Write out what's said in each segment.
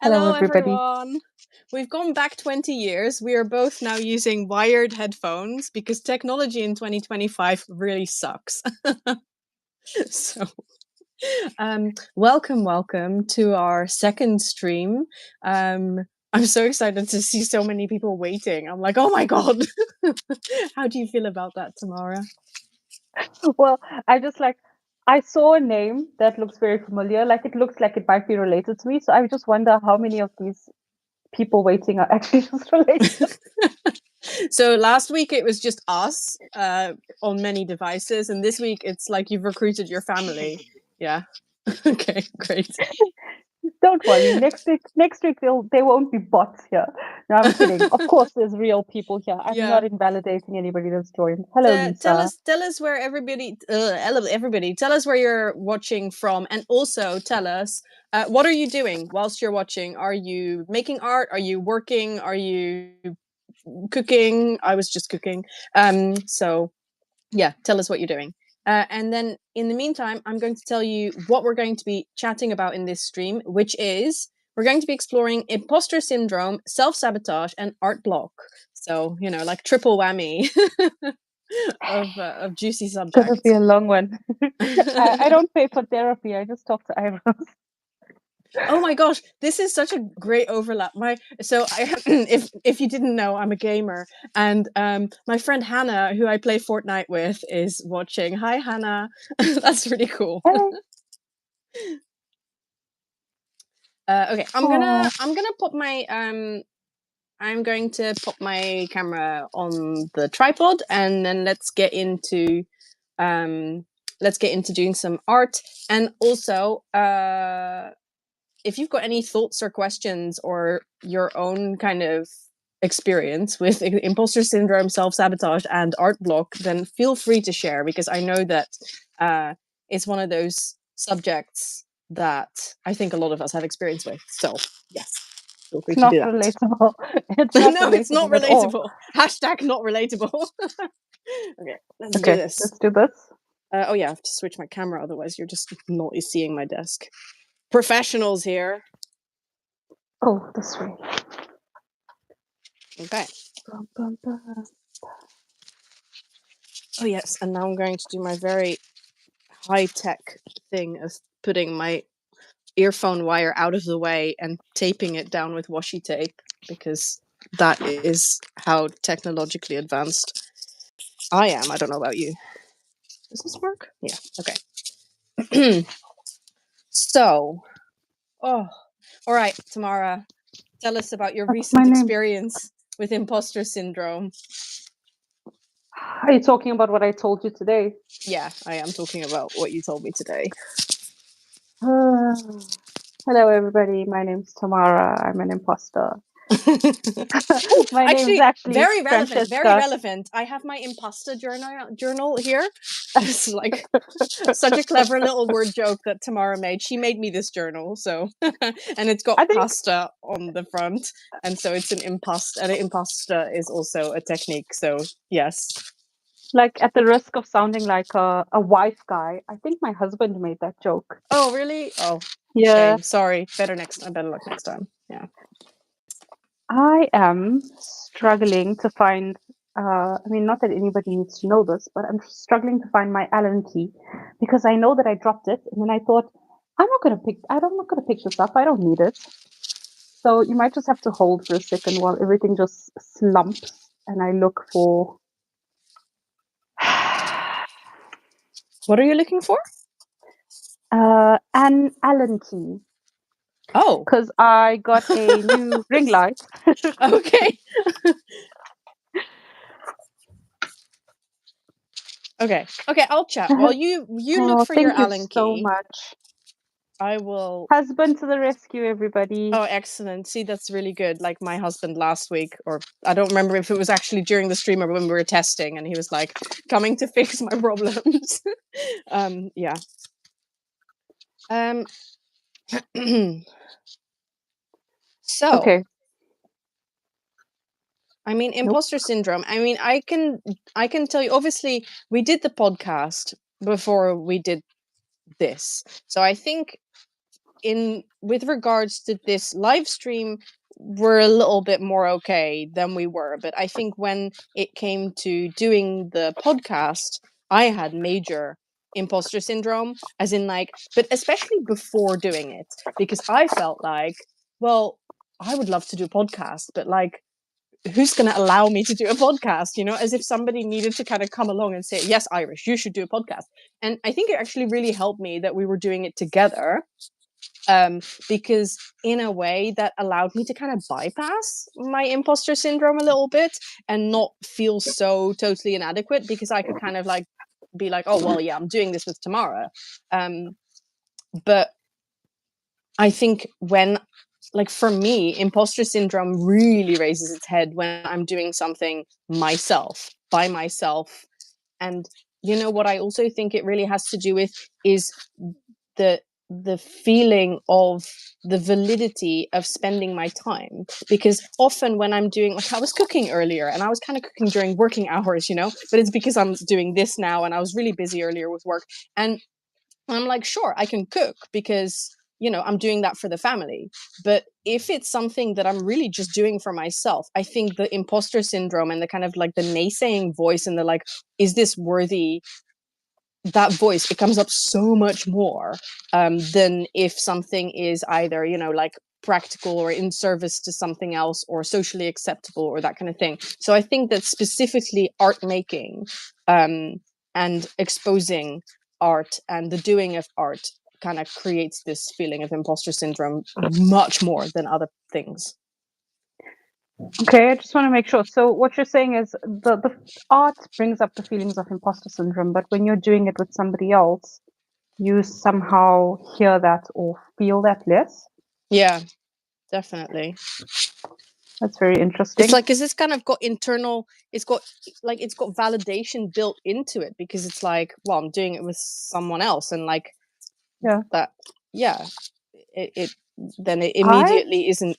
Hello, Hello, everybody. everyone. We've gone back 20 years. We are both now using wired headphones because technology in 2025 really sucks. So, welcome to our second stream. I'm so excited to see so many people waiting. I'm like, oh my God. How do you feel about that, Tamara? Well, I saw a name that looks very familiar. Like it looks like it might be related to me. So I just wonder how many of these people waiting are actually just related. So last week it was just us on many devices, and this week it's like you've recruited your family. Yeah. Okay, great. Don't worry. Next week they won't be bots here. No, I'm kidding. Of course, there's real people here. I'm Yeah. not invalidating anybody that's joined. Hello, Lisa. Tell us where everybody tell us where you're watching from, and also tell us what are you doing whilst you're watching. Are you making art? Are you working? Are you cooking? I was just cooking. So yeah, tell us what you're doing. And then in the meantime, I'm going to tell you what we're going to be chatting about in this stream, which is we're going to be exploring imposter syndrome, self-sabotage, and art block. So, you know, like triple whammy of juicy Gonna subjects. be a long one. I don't pay for therapy. I just talk to eyebrows. Oh my gosh, this is such a great overlap. If you didn't know, I'm a gamer, and my friend Hannah, who I play Fortnite with, is watching. Hi, Hannah. That's really cool. Hey. Okay, I'm gonna put my I'm going to put my camera on the tripod, and then let's get into doing some art. And also, if you've got any thoughts or questions or your own kind of experience with imposter syndrome, self-sabotage, and art block, then feel free to share, because I know that it's one of those subjects that I think a lot of us have experience with. So yes, feel free It's to do not that. relatable. It's not No, it's not relatable at all. relatable. Hashtag not relatable. Okay, let's do Okay, this. let's do this. Oh yeah, I have to switch my camera, otherwise you're just not seeing my desk. Professionals here. Oh, this way. Okay. Bum, bum, bum. Oh yes, and now I'm going to do my very high-tech thing of putting my earphone wire out of the way and taping it down with washi tape, because that is how technologically advanced I am. I don't know about you. Does this work? Yeah, okay. So, all right, Tamara, tell us about your What's my recent name? experience with imposter syndrome. Are you talking about what I told you today? Yeah, I am talking about what you told me today. Hello, everybody. My name's Tamara. I'm an imposter. My name's actually very relevant. Francesca. Very relevant. I have my imposter journal here. It's like such a clever little word joke that Tamara made. She made me this journal, so and it's got pasta on the front, and so it's an imposter. And an imposter is also a technique. So yes. Like, at the risk of sounding like a wife guy, I think my husband made that joke. Oh really? Oh yeah. Shame. Sorry. Better luck next time. Yeah. I am struggling to find. I mean, not that anybody needs to know this, but I'm struggling to find my Allen key because I know that I dropped it, and then I thought I'm not gonna pick this up. I don't need it. So you might just have to hold for a second while everything just slumps and I look for. What are you looking for? An Allen key. Oh. Because I got a new ring light. Okay. Okay. I'll chat while you look for your Allen key. Thank you so much. I will. Husband to the rescue, everybody. Oh, excellent. See, that's really good. Like my husband last week, or I don't remember if it was actually during the stream or when we were testing, and he was like coming to fix my problems. Yeah. So. Okay. I mean, imposter syndrome. I mean, I can tell you, obviously we did the podcast before we did this. So I think with regards to this live stream, we're a little bit more okay than we were. But I think when it came to doing the podcast, I had major imposter syndrome, as in like, but especially before doing it, because I felt like, well, I would love to do a podcast, but like, who's going to allow me to do a podcast, you know, as if somebody needed to kind of come along and say, yes, Irish, you should do a podcast. And I think it actually really helped me that we were doing it together, because in a way that allowed me to kind of bypass my imposter syndrome a little bit and not feel so totally inadequate, because I could kind of like be like, oh, well, yeah, I'm doing this with Tamara. But I think when, like, for me, imposter syndrome really raises its head when I'm doing something myself, by myself. And you know what I also think it really has to do with is the feeling of the validity of spending my time. Because often when I'm doing, like, I was cooking earlier and I was kind of cooking during working hours, you know, but it's because I'm doing this now and I was really busy earlier with work. And I'm like, sure, I can cook because, you know, I'm doing that for the family. But if it's something that I'm really just doing for myself, I think the imposter syndrome and the kind of like the naysaying voice and the like, is this worthy? That voice, it comes up so much more, than if something is either, you know, like practical or in service to something else or socially acceptable or that kind of thing. So I think that specifically art making, and exposing art and the doing of art kind of creates this feeling of imposter syndrome much more than other things. Okay, I just want to make sure. So what you're saying is the art brings up the feelings of imposter syndrome, but when you're doing it with somebody else, you somehow hear that or feel that less. Yeah, definitely. That's very It's interesting. like, because it's kind of got internal, it's got validation built into it, because it's like, well, I'm doing it with someone else, and like Yeah. that, yeah, it then it I immediately isn't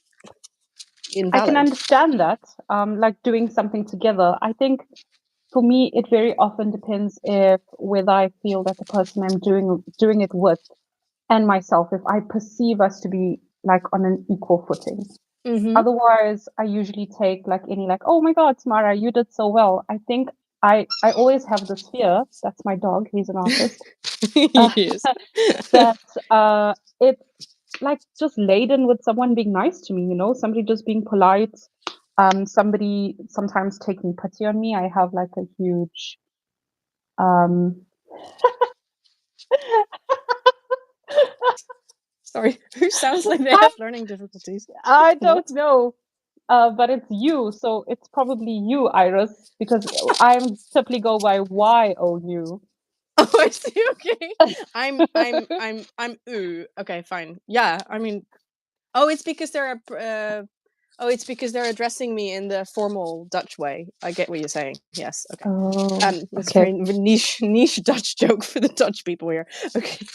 I can invalid. understand that. Like doing something together. I think for me it very often depends if whether I feel that the person I'm doing it with and myself, if I perceive us to be like on an equal footing. Mm-hmm. Otherwise, I usually take like any like, oh my God, Tamara, you did so well. I think I always have this fear. That's my dog. He's an artist. Yes. That it's like just laden with someone being nice to me. You know, somebody just being polite. Somebody sometimes taking pity on me. I have like a huge um Sorry, who sounds like they I, have learning difficulties? I don't What? know. But it's you, so it's probably you, Iris, because I'm typically go by YOU. Oh, I see. Okay, I'm ooh. Okay, fine. Yeah, I mean, oh, it's because they're oh, it's because they're addressing me in the formal Dutch way. I get what you're saying. Yes. Okay. Oh, It's a okay. very niche Dutch joke for the Dutch people here. Okay.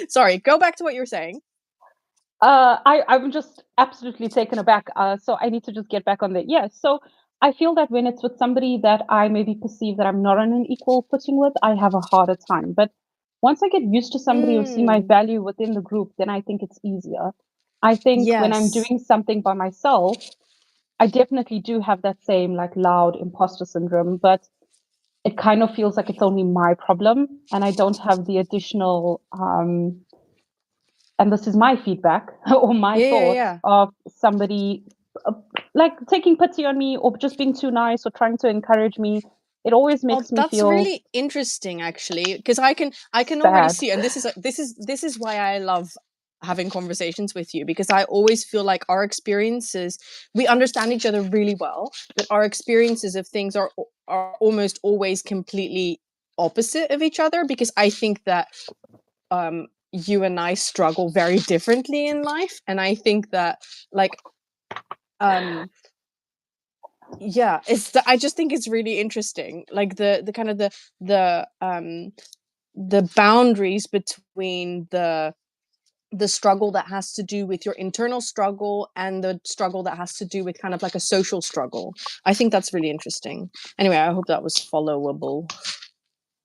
Sorry. Go back to what you were saying. I'm just absolutely taken aback. So I need to just get back on that. Yeah. So I feel that when it's with somebody that I maybe perceive that I'm not on an equal footing with, I have a harder time. But once I get used to somebody or see my Mm, value within the group, then I think it's easier. I think when I'm yes. doing something by myself, I definitely do have that same like loud imposter syndrome, but it kind of feels like it's only my problem and I don't have the additional and this is my feedback or my Yeah, yeah, thoughts yeah. of somebody uh, like taking pity on me or just being too nice or trying to encourage me. It always Oh, makes me that's feel really interesting, actually, because I can already sad. see, and this is why I love having conversations with you, because I always feel like our experiences, we understand each other really well, but our experiences of things are almost always completely opposite of each other, because I think that you and I struggle very differently in life, and I think that, like, um yeah, I just think it's really interesting, like the kind of the boundaries between the struggle that has to do with your internal struggle and the struggle that has to do with kind of like a social struggle. I think that's really interesting. Anyway, I hope that was followable.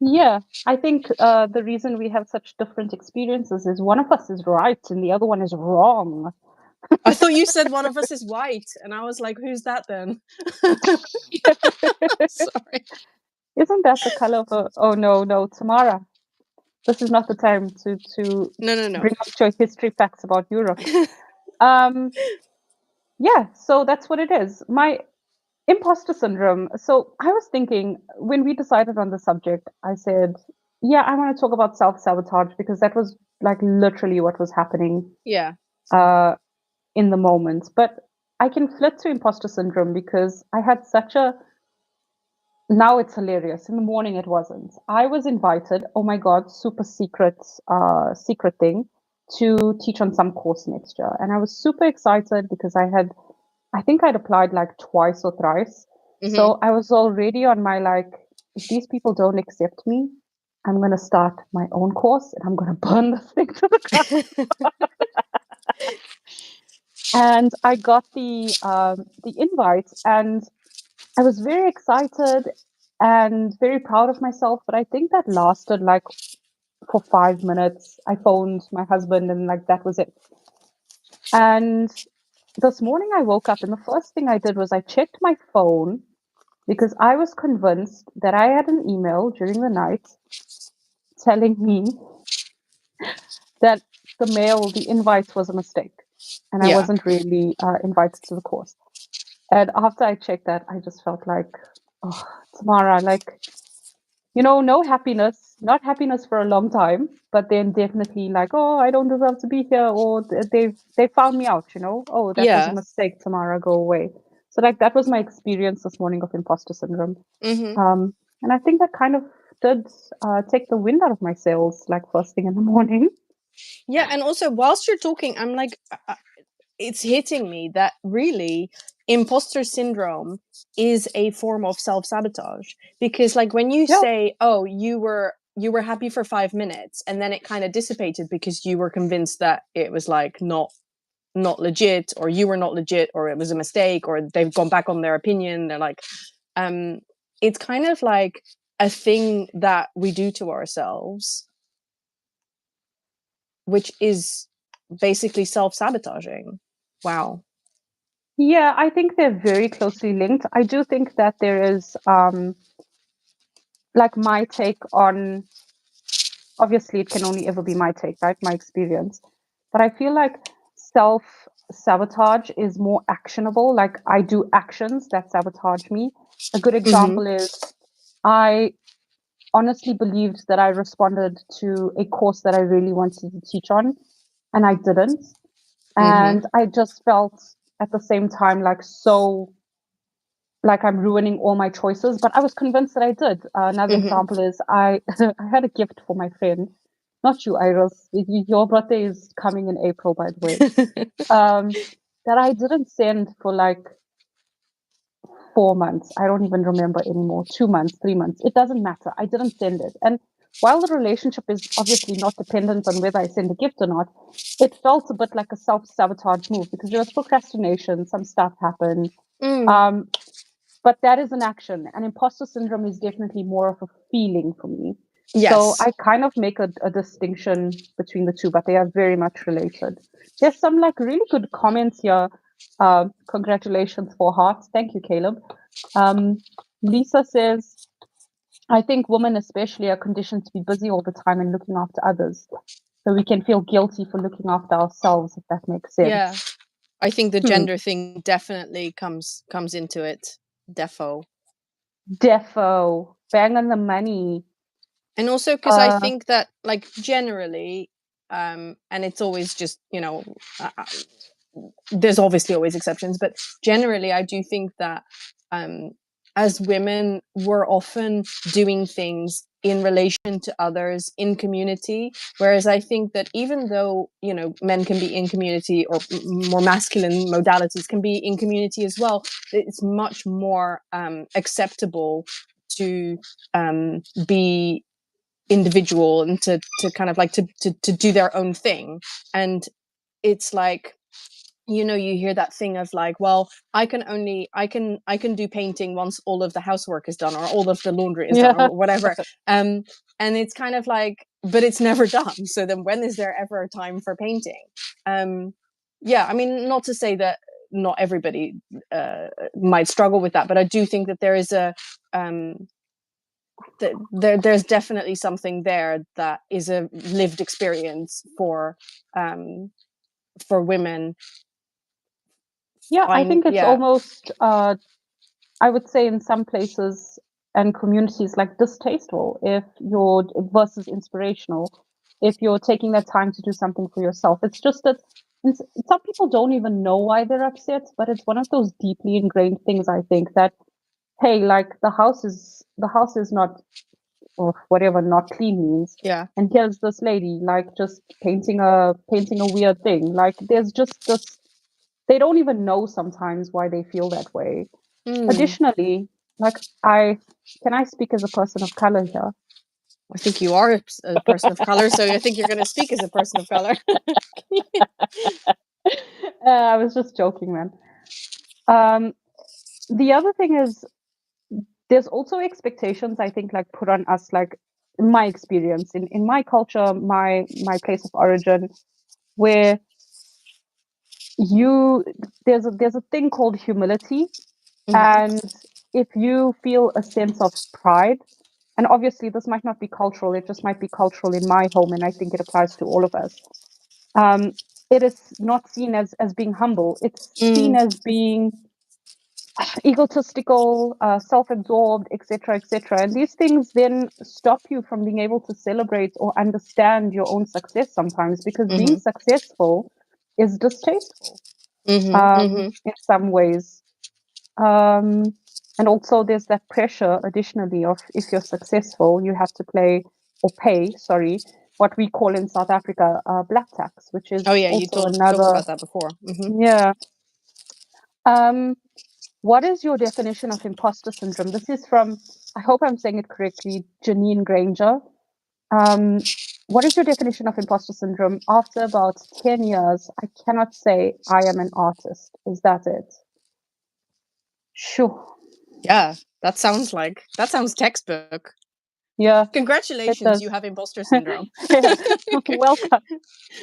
Yeah, I think the reason we have such different experiences is one of us is right and the other one is wrong. I thought you said one of us is white, and I was like, who's that then? Sorry. Isn't that the color of a... Oh no, no, Tamara. This is not the time to No. bring up your history facts about Europe. Um, yeah, so that's what it is. My imposter syndrome. So I was thinking when we decided on the subject, I said, yeah, I want to talk about self-sabotage because that was like literally what was happening Yeah. uh, in the moment. But I can flip to imposter syndrome because I had such a... Now it's hilarious. In the morning, it wasn't. I was invited. Oh my god, super secret thing to teach on some course next year, and I was super excited because I think I'd applied like twice or thrice. Hmm. So I was already on my like, if these people don't accept me, I'm gonna start my own course and I'm gonna burn this thing to the ground. And I got the invite, and I was very excited and very proud of myself. But I think that lasted like for 5 minutes. I phoned my husband, and like that was it. And this morning I woke up, and the first thing I did was I checked my phone because I was convinced that I had an email during the night telling me that the invite was a mistake and I Yeah. wasn't really invited to the course. And after I checked that, I just felt like, oh, Tamara, like, no happiness, not happiness for a long time, but then definitely like, oh, I don't deserve to be here, or they found me out, oh, that was a Yeah. mistake, Tamara, go away. So like that was my experience this morning of imposter syndrome. Hmm. And I think that kind of did take the wind out of my sails, like first thing in the morning. Yeah. And also, whilst you're talking, I'm like, it's hitting me that really imposter syndrome is a form of self-sabotage, because like when you Yeah, say, oh, you were happy for 5 minutes and then it kind of dissipated because you were convinced that it was like not legit, or you were not legit, or it was a mistake, or they've gone back on their opinion, they're like, um it's kind of like a thing that we do to ourselves, which is basically self-sabotaging. Wow. yeah, I think they're very closely linked. I do think that there is like my take on... Obviously it can only ever be my take, right? My experience. But I feel like self sabotage is more actionable. Like I do actions that sabotage me. A good Hmm. example is I honestly believed that I responded to a course that I really wanted to teach on, and I didn't. Hmm. And I just felt at the same time like so like I'm ruining all my choices, but I was convinced that I did. Another Hmm. example is I had a gift for my friend, not you, Iris. Your birthday is coming in April, by the way. Um, that I didn't send for like 4 months. I don't even remember anymore. 2 months, 3 months. It doesn't matter. I didn't send it. And while the relationship is obviously not dependent on whether I send a gift or not, it felt a bit like a self-sabotage move because there was procrastination. Some stuff happened. Mm. Um, but that is an action, and imposter syndrome is definitely more of a feeling for me. So Yes. I kind of make a distinction between the two, but they are very much related. There's some like really good comments here. Congratulations for hearts. Thank you, Caleb. um, Lisa says, I think women especially are conditioned to be busy all the time and looking after others, so we can feel guilty for looking after ourselves, if that makes Yeah. sense. I think the Hmm. gender thing definitely comes into it. Defo. Defo, bang on the money. And also because I uh think that like generally, and it's always just, there's obviously always exceptions, but generally I do think that um, as women we're often doing things in relation to others in community, whereas I think that even though men can be in community, or more masculine modalities can be in community as well, it's much more acceptable to be individual and to kind of like to do their own thing. And it's like, you know, you hear that thing of like, well, I can do painting once all of the housework is done or all of the laundry is done Yeah. or whatever. And it's kind of like, but it's never done. So then when is there ever a time for painting? Yeah, I mean, not to say that not everybody might struggle with that, but I do think that there is a there's definitely something there that is a lived experience for women. Yeah, I think it's Yeah. almost, I would say in some places and communities like distasteful if you're versus inspirational, if you're taking that time to do something for yourself. It's just that some people don't even know why they're upset, but it's one of those deeply ingrained things, I think, that hey, like the house is not, or whatever not clean means. Yeah. And here's this lady like just painting a weird thing. Like there's just this, they don't even know sometimes why they feel that way. Mm. Additionally, like I speak as a person of color here? I think you are a person of color, so I think you're going to speak as a person of color. I was just joking, man. Um, the other thing is there's also expectations, I think, like put on us, like in my experience, in my culture, my place of origin, where you there's a thing called humility. Mm-hmm. And if you feel a sense of pride, and obviously this might not be cultural, it just might be cultural in my home, and I think it applies to all of us. Um, it is not seen as being humble. It's seen Mm. as being egotistical, self-absorbed, etc., etc. And these things then stop you from being able to celebrate or understand your own success sometimes, because being Mm-hmm. successful is distasteful Mm-hmm. Mm-hmm. in some ways. Um, and also, there's that pressure, additionally, of if you're successful, you have to pay, sorry, what we call in South Africa black tax, which Oh is yeah, you also talked another. about that before. Mm-hmm. Yeah. Um, what is your definition of imposter syndrome? This is from, I hope I'm saying it correctly, Janine Granger. Um, what is your definition of imposter syndrome? After about 10 years, I cannot say I am an artist. Is that it? Sure. Yeah, that sounds textbook. Yeah, it Congratulations, you does. have imposter syndrome. Yeah, welcome.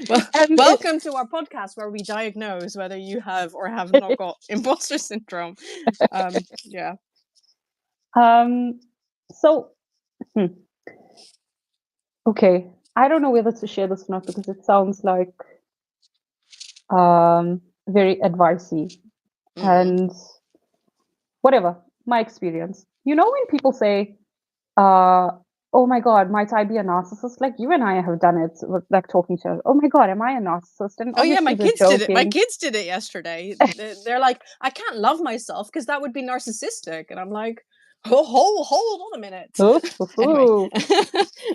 Well, And welcome to our podcast where we diagnose whether you have or have not got imposter syndrome. Yeah. um, so hmm, okay, I don't know whether to share this or not because it sounds like very advicey Mm. and whatever. My experience. You know when people say, uh, "Oh my God, might I be a narcissist?" Like you and I have done it, like talking to. Oh my God, am I a narcissist? And Oh yeah, my obviously we're kids did it. My joking. kids did it yesterday. They're like, I can't love myself because that would be narcissistic, and I'm like, oh, hold on a minute. Ooh, Anyway, ooh.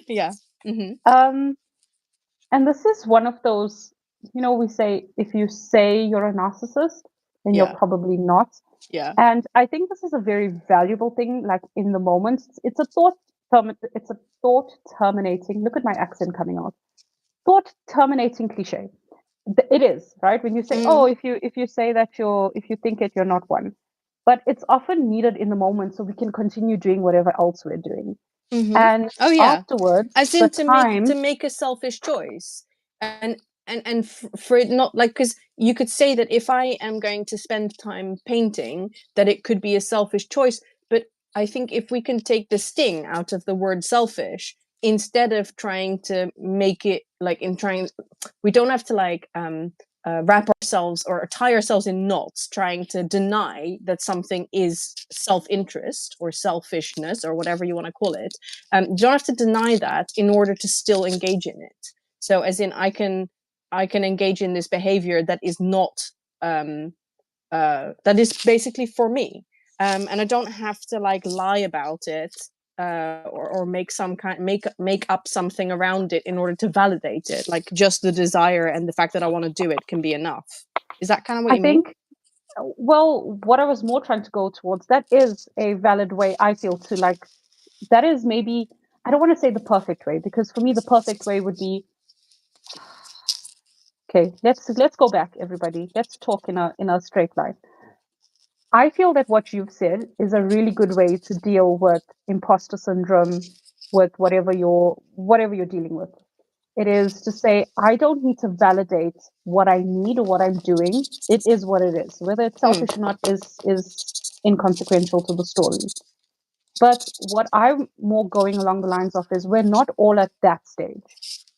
yeah. Mm-hmm. Um, And this is one of those, we say if you say you're a narcissist, then you're Yeah. probably not. Yeah. And I think this is a very valuable thing, like in the moment. It's a thought terminating. Look at my accent coming out. Thought terminating cliche. It is, right? When you say, Mm. oh, if you say that if you think it, you're not one. But it's often needed in the moment so we can continue doing whatever else we're doing. Mm-hmm. And Oh yeah, afterwards, as in the to time, make a selfish choice, and for it not like, because you could say that if I am going to spend time painting, that it could be a selfish choice. But I think if we can take the sting out of the word selfish, instead of trying to make it like in trying, we don't have to like wrap ourselves or tie ourselves in knots trying to deny that something is self-interest or selfishness or whatever you want to call it. You don't have to deny that in order to still engage in it. So as in I can engage in this behavior that is not that is basically for me, and I don't have to like lie about it, or make some kind make up something around it in order to validate it. Like just the desire and the fact that I want to do it can be enough. Is that kind of what I you mean? think, well, what I was more trying to go towards, that is a valid way, I feel, to like, that is maybe, I don't want to say the perfect way, because for me, the perfect way would be, Okay, let's go back, everybody. Let's talk in a straight line. I feel that what you've said is a really good way to deal with imposter syndrome, with whatever you're dealing with. It is to say, I don't need to validate what I need or what I'm doing. It is what it is. Whether it's Mm. selfish or not is inconsequential to the story. But what I'm more going along the lines of is we're not all at that stage.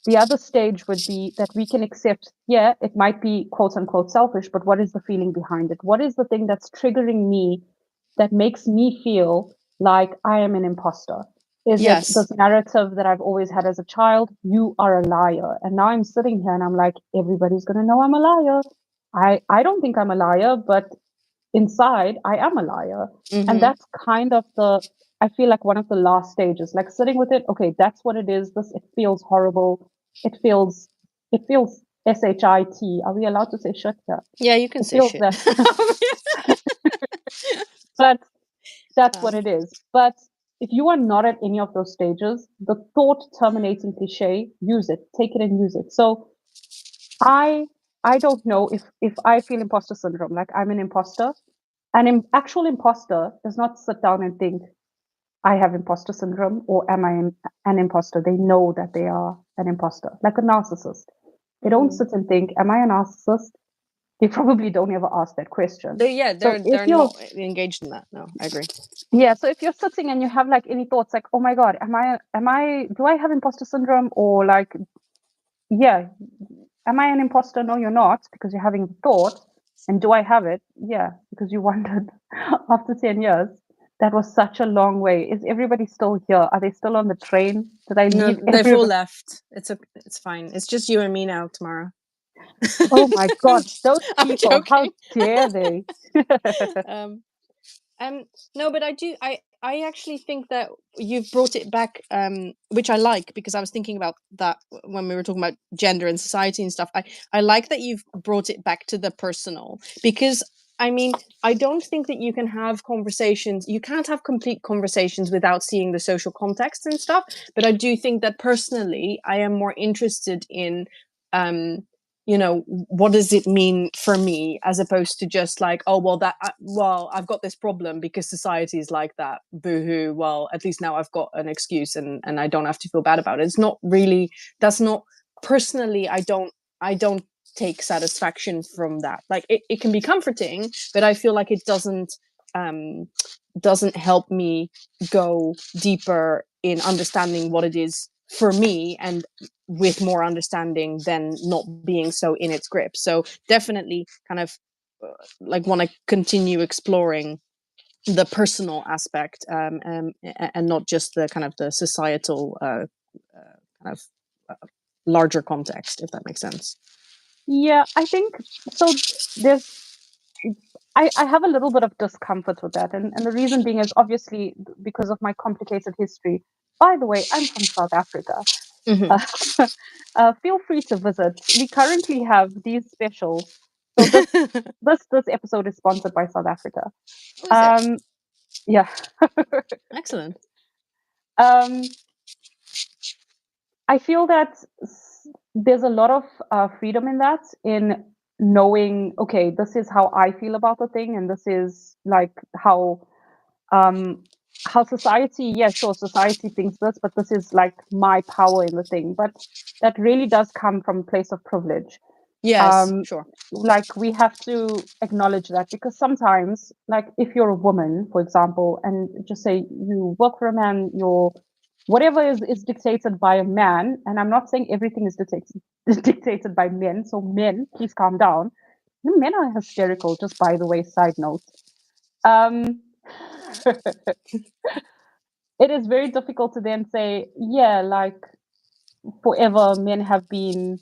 The other stage would be that we can accept, yeah, it might be quote unquote selfish, but what is the feeling behind it? What is the thing that's triggering me that makes me feel like I am an imposter? Is it Yes. this narrative that I've always had as a child? You are a liar. And now I'm sitting here and I'm like, everybody's going to know I'm a liar. I don't think I'm a liar, but inside I am a liar. And Mm-hmm. that's kind of I feel like one of the last stages, like sitting with it. Okay, that's what it is. It feels horrible. It feels shit. Are we allowed to say shit here? Yeah, you can It say feels shit. that, but that's what um, it is. But if you are not at any of those stages, the thought terminating cliche, use it, take it and use it. So I I don't know if I feel imposter syndrome, like I'm an imposter. Actual imposter does not sit down and think, I have imposter syndrome or am I an imposter? They know that they are an imposter, like a narcissist. They don't mm. sit and think, am I a narcissist? They probably don't ever ask that question. Yeah, So if they're you're, not engaged in that. No, I agree. yeah, so if you're sitting and you have like any thoughts like, oh my God, do I have imposter syndrome? Or like, yeah, am I an imposter? No, you're not, because you're having the thought. And do I have it? Yeah, because you wondered after 10 years. That was such a long way. Is everybody still here? Are they still on the train? Did I No, leave they've all everybody? left. It's fine. It's just you and me now, Tamara. Oh my God, those I'm people, how joking. dare they? um, no, but I actually think that you've brought it back, which I like, because I was thinking about that when we were talking about gender and society and stuff. I like that you've brought it back to the personal, because I mean, I don't think that you can have conversations. You can't have complete conversations without seeing the social context and stuff. But I do think that personally, I am more interested in, what does it mean for me, as opposed to just like, oh well, I've got this problem because society is like that, boo-hoo, well at least now I've got an excuse, and I don't have to feel bad about it. It's not really, that's not, personally, I don't take satisfaction from that. Like it can be comforting, but I feel like it um doesn't help me go deeper in understanding what it is for me, and with more understanding than not being so in its grip. So definitely kind of like want to continue exploring the personal aspect, and not just the kind of the societal kind of larger context, if that makes sense. Yeah, I think so. There's, I have a little bit of discomfort with that. And the reason being is obviously because of my complicated history. By the way, I'm from South Africa. Hmm. Uh, feel free to visit. We currently have these specials. So this episode is sponsored by South Africa. What is it? Um, yeah. Excellent. um, I feel that there's a lot of freedom in that, in knowing, okay, this is how I feel about the thing, and this is like um, how society, yeah, sure, society thinks this, but this is like my power in the thing. But that really does come from a place of privilege. Yes, Um, sure. like we have to acknowledge that, because sometimes, like if you're a woman, for example, and just say you work for a man, you're whatever is dictated by a man, and I'm not saying everything is dictated dictated by men. So men, please calm down. Men are hysterical, just by the way, side note. Um, it is very difficult to then say, yeah, like forever men have been,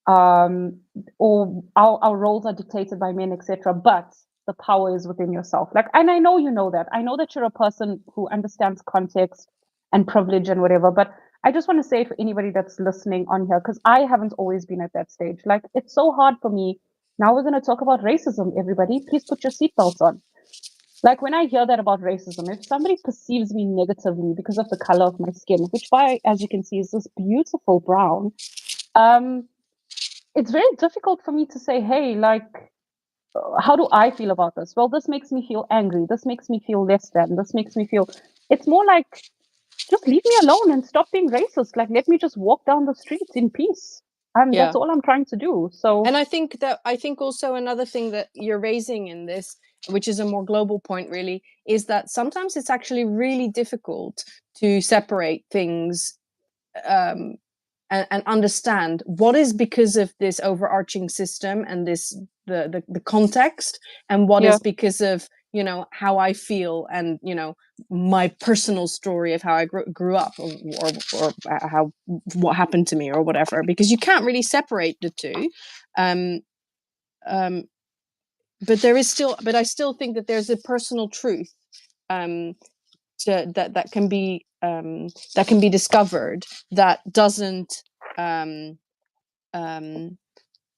um, or our roles are dictated by men, etc. But the power is within yourself. Like, and I know you know that. I know that you're a person who understands context and privilege and whatever. But I just want to say for anybody that's listening on here, because I haven't always been at that stage. Like, it's so hard for me. Now we're going to talk about racism. Everybody, please put your seatbelts on. Like when I hear that about racism, if somebody perceives me negatively because of the color of my skin, which by as you can see is this beautiful brown, um, it's very difficult for me to say, hey, like, how do I feel about this? Well, this makes me feel angry. This makes me feel less than. This makes me feel. It's more like, just leave me alone and stop being racist. Like, let me just walk down the streets in peace. And Yeah. that's all I'm trying to do. So, And I think also another thing that you're raising in this, which is a more global point really, is that sometimes it's actually really difficult to separate things, um, and understand what is because of this overarching system and this the context, and what yeah, is because of, you know, how I feel, and, you know, my personal story of how I grew up, or how, what happened to me or whatever, because you can't really separate the two. um, um, but there is still, but I still think that there's a personal truth, um, that can be discovered, that doesn't, um, um,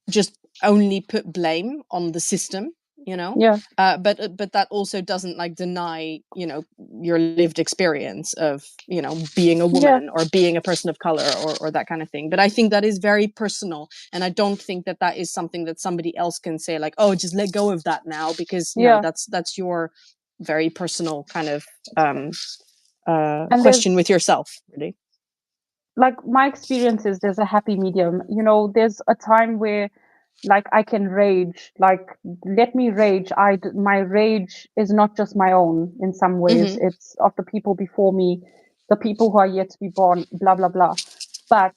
just only put blame on the system, you know. yeah, But that also doesn't like deny, you know, your lived experience of, you know, being a yeah, woman or being a person of color, or that kind of thing. But I think that is very personal, and I don't think that that is something that somebody else can say like, oh, just let go of that now, because no, yeah. that's your very personal kind of, And question there's, with yourself, really. like, my experience is there's a happy medium. There's a time where, like, I can rage. Like, let me rage. My rage is not just my own in some ways. Mm-hmm. It's of the people before me, the people who are yet to be born, blah, blah, blah. But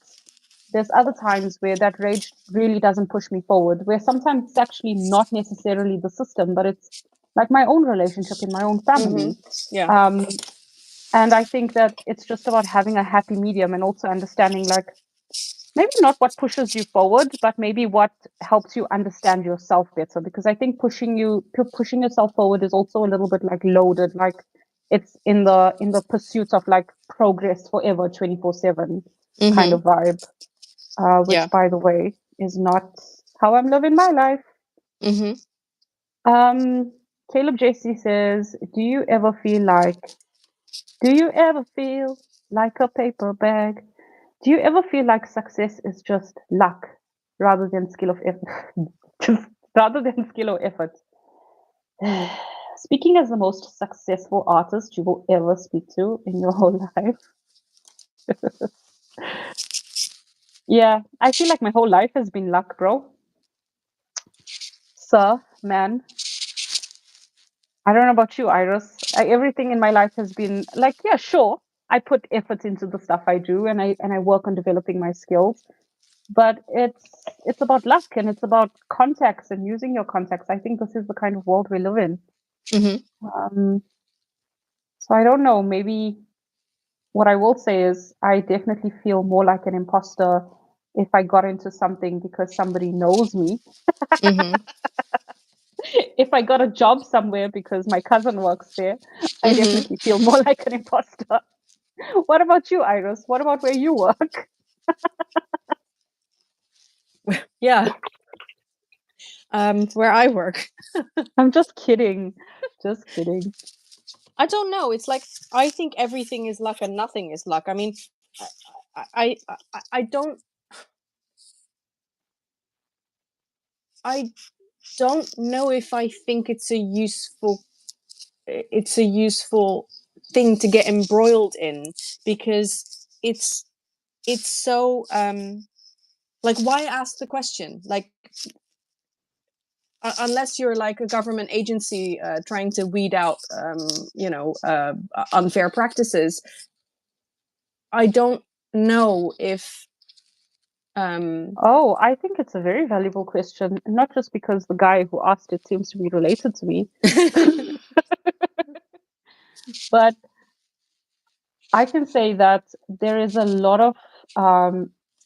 there's other times where that rage really doesn't push me forward, where sometimes it's actually not necessarily the system, but it's like my own relationship in my own Mm-hmm. family. Yeah. Um, and I think that it's just about having a happy medium and also understanding, like, maybe not what pushes you forward, but maybe what helps you understand yourself better. Because I think pushing yourself forward is also a little bit like loaded, like it's in the pursuit of like progress forever, 24/7 kind Mm-hmm. of vibe. Yeah. Which, by the way, is not how I'm living my life. Mm-hmm. Um, Caleb JC says, do you ever feel like a paper bag? Do you ever feel like success is just luck rather than skill of effort? Just rather than skill or effort. Speaking as the most successful artist you will ever speak to in your whole life. Yeah, I feel like my whole life has been luck, bro. Sir, man. I don't know about you, Iris. Everything in my life has been like, yeah, sure. I put effort into the stuff I do, and I work on developing my skills. But it's about luck, and it's about contacts and using your contacts. I think this is the kind of world we live in. Mm-hmm. Um, so I don't know. Maybe what I will say is I definitely feel more like an imposter if I got into something because somebody knows me. Mm-hmm. If I got a job somewhere because my cousin works there, I Mm-hmm. definitely feel more like an imposter. What about you, Iris? What about where you work? Yeah. Where I work. I'm just kidding. Just kidding. I don't know. It's like, I think everything is luck and nothing is luck. I mean, I don't, I don't know if I think it's a useful thing to get embroiled in, because it's so, like, why ask the question? Like, unless you're like a government agency, trying to weed out, you know, unfair practices. I don't know if, um, Oh, I think it's a very valuable question, not just because the guy who asked it seems to be related to me, but I can say that there is a lot of.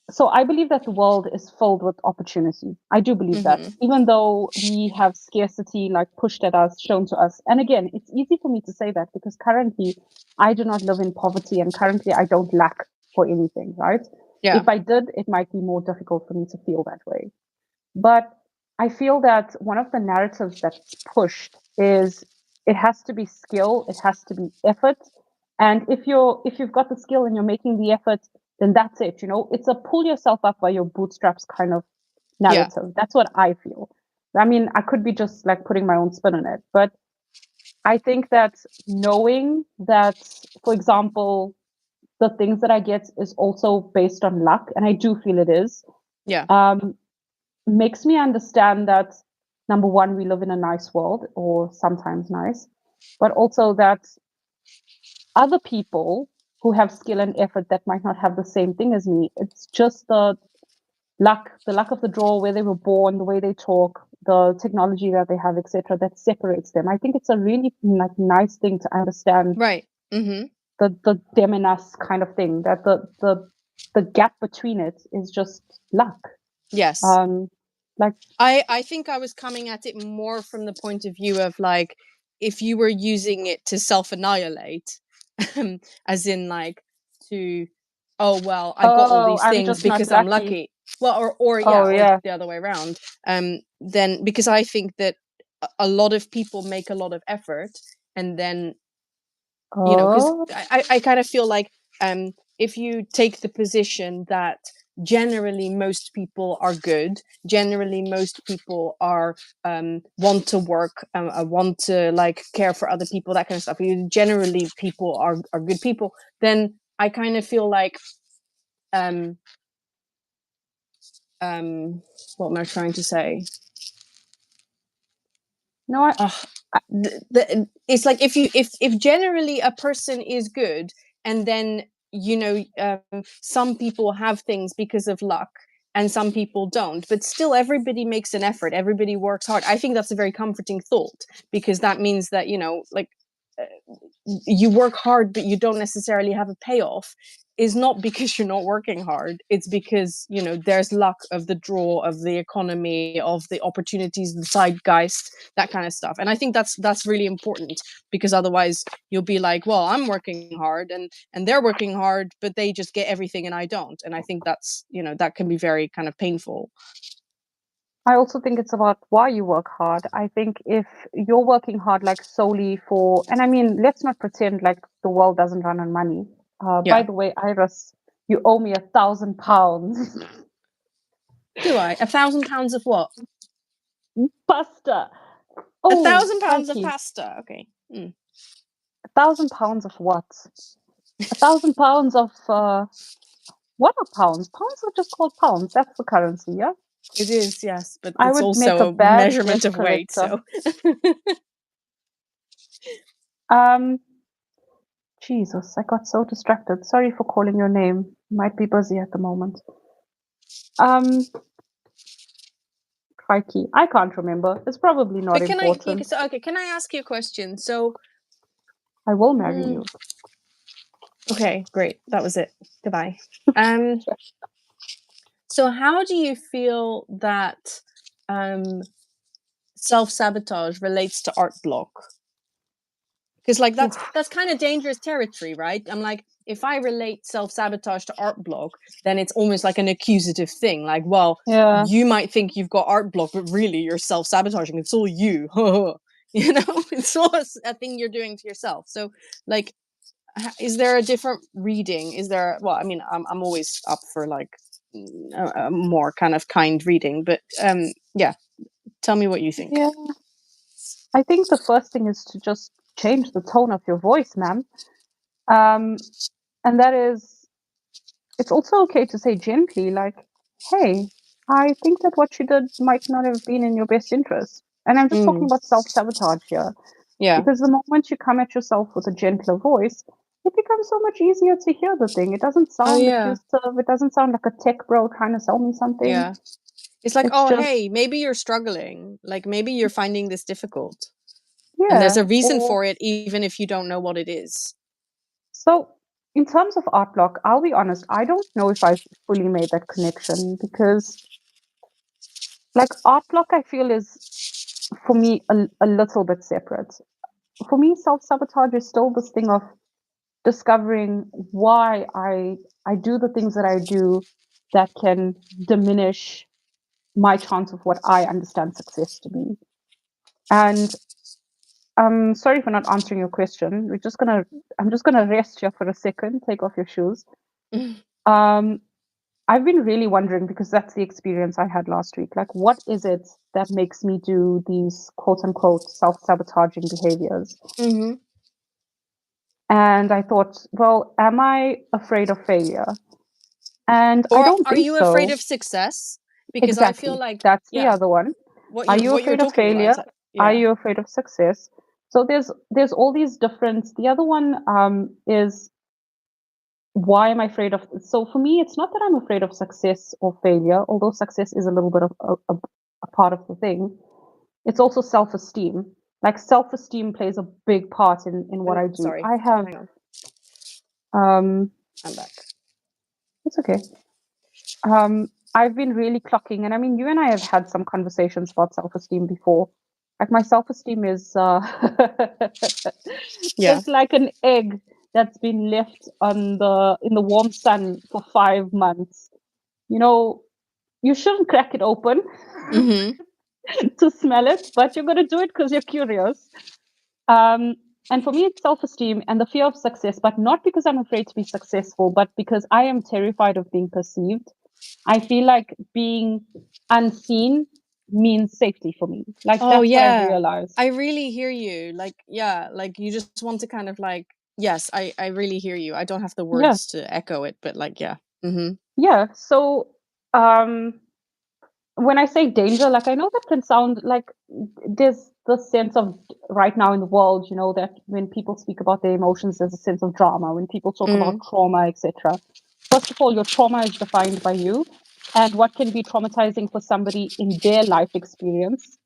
So I believe that the world is filled with opportunity. I do believe that, Mhm, even though we have scarcity like pushed at us, shown to us. And again, it's easy for me to say that because currently I do not live in poverty and currently I don't lack for anything, right? yeah. If I did, it might be more difficult for me to feel that way. But I feel that one of the narratives that's pushed is it has to be skill, it has to be effort. And if you've got the skill and you're making the effort, then that's it. It's a pull yourself up by your bootstraps kind of narrative. That's what I feel. I mean, I could be just like putting my own spin on it, but I think that knowing that, for example, the things that I get is also based on luck, and I do feel it is, Yeah. makes me understand that, number one, we live in a nice world, or sometimes nice, but also that other people who have skill and effort that might not have the same thing as me, it's just the luck of the draw, where they were born, the way they talk, the technology that they have, etc., that separates them. I think it's a really like nice thing to understand, Right. Mm-hmm. the them and us kind of thing. That the gap between it is just luck. Yes. Um, like I think I was coming at it more from the point of view of like, if you were using it to self annihilate, as in like to, oh well, I've got all oh, these I'm things just not because I'm lucky. lucky. Well, or yeah, Oh or yeah. the other way around. Then because I think that a lot of people make a lot of effort, and then because Oh I kind of feel like if you take the position that generally most people are good, generally most people are want to work, want to like care for other people, that kind of stuff. Generally people are good people. Then I kind of feel like um, what am I trying to say? no, It's like if generally a person is good, and then some people have things because of luck and some people don't, but still everybody makes an effort, everybody works hard. I think that's a very comforting thought, because that means that like you work hard but you don't necessarily have a payoff, is not because you're not working hard. It's because there's luck of the draw, of the economy, of the opportunities, the zeitgeist, that kind of stuff. And I think that's really important, because otherwise you'll be like, well, I'm working hard and they're working hard, but they just get everything and I don't. And I think that's that can be very kind of painful. I also think it's about why you work hard. I think if you're working hard like solely for, and I mean, let's not pretend like the world doesn't run on money. By Yeah. the way, Iris, you owe me £1,000. Do I? £1,000 of what? Pasta. A Oh, £1,000 of crikey. pasta. Okay. £1,000 of what? £1,000 of what are pounds? Pounds are just called pounds. That's the currency, yeah? It is, yes, but I it's would make a also a bad measurement debt of weight. collector. So Um, Jesus, I got so distracted. Sorry for calling your name. Might be busy at the moment. Um, Crikey, I can't remember. It's probably not but can I? important. So, okay, can I ask you a question? So, I will marry you. okay, great. That was it. Goodbye. Um. So, how do you feel that self-sabotage relates to art block? Because like Oof. that's kind of dangerous territory, right? I'm like, if I relate self-sabotage to art block, then it's almost like an accusative thing. Like, well, Yeah. you might think you've got art block, but really you're self-sabotaging. It's all you. It's all a thing you're doing to yourself. So like, is there a different reading? Is there, well, I mean, I'm always up for like a more kind of kind reading, but yeah, tell me what you think. Yeah. I think the first thing is to just change the tone of your voice, ma'am. Um, and that is, it's also okay to say gently, like, hey, I think that what you did might not have been in your best interest. And I'm just talking Mm, about self-sabotage here, yeah. because the moment you come at yourself with a gentler voice, it becomes so much easier to hear the thing. It doesn't Oh sound yeah. accusative. It doesn't sound like a tech bro trying to sell me something. Yeah. It's like, It's oh, just, hey, maybe you're struggling. Like maybe you're finding this difficult. And there's yeah. a reason Or for it, even if you don't know what it is. so in terms of art block, I'll be honest, I don't know if I've fully made that connection, because like art block, I feel is for me a little bit separate. For me, self-sabotage is still this thing of discovering why I do the things that I do that can diminish my chance of what I understand success to be. And sorry for not answering your question. I'm just gonna rest here for a second, take off your shoes. Um, I've been really wondering because that's the experience I had last week. Like, what is it that makes me do these quote unquote self-sabotaging behaviors? Mm-hmm. And I thought, well, am I afraid of failure? And I Or don't are think you afraid so. of success? Because I feel Exactly. like, That's the yeah, other one. what Are you you what you're afraid of talking about. failure? Are Yeah. you afraid of success? So there's all these different. The other one is why am I afraid of? So for me, it's not that I'm afraid of success or failure, although success is a little bit of a part of the thing. It's also self-esteem. Like self-esteem plays a big part in what I do. Sorry. I have Hang on. um, I'm back. it's okay. I've been really clocking, and I mean, you and I have had some conversations about self-esteem before. Like my self-esteem is, Yeah. it's like an egg that's been left on in the warm sun for 5 months. You know, you shouldn't crack it open Mm-hmm. to smell it, but you're gonna do it because you're curious. Um, and for me, it's self-esteem and the fear of success, but not because I'm afraid to be successful, but because I am terrified of being perceived. I feel like being unseen means safety for me. Like Oh that's what I've yeah. realized. I really hear you. Like, yeah, like you just want to kind of like, yes, I really hear you. I don't have the Yeah, words to echo it, but like, yeah. Mm-hmm. yeah. So um, when I say danger, like I know that can sound like there's the sense of right now in the world, you know, that when people speak about their emotions, there's a sense of drama. When people talk about Mm. trauma, etc. First of all, your trauma is defined by you, and what can be traumatizing for somebody in their life experience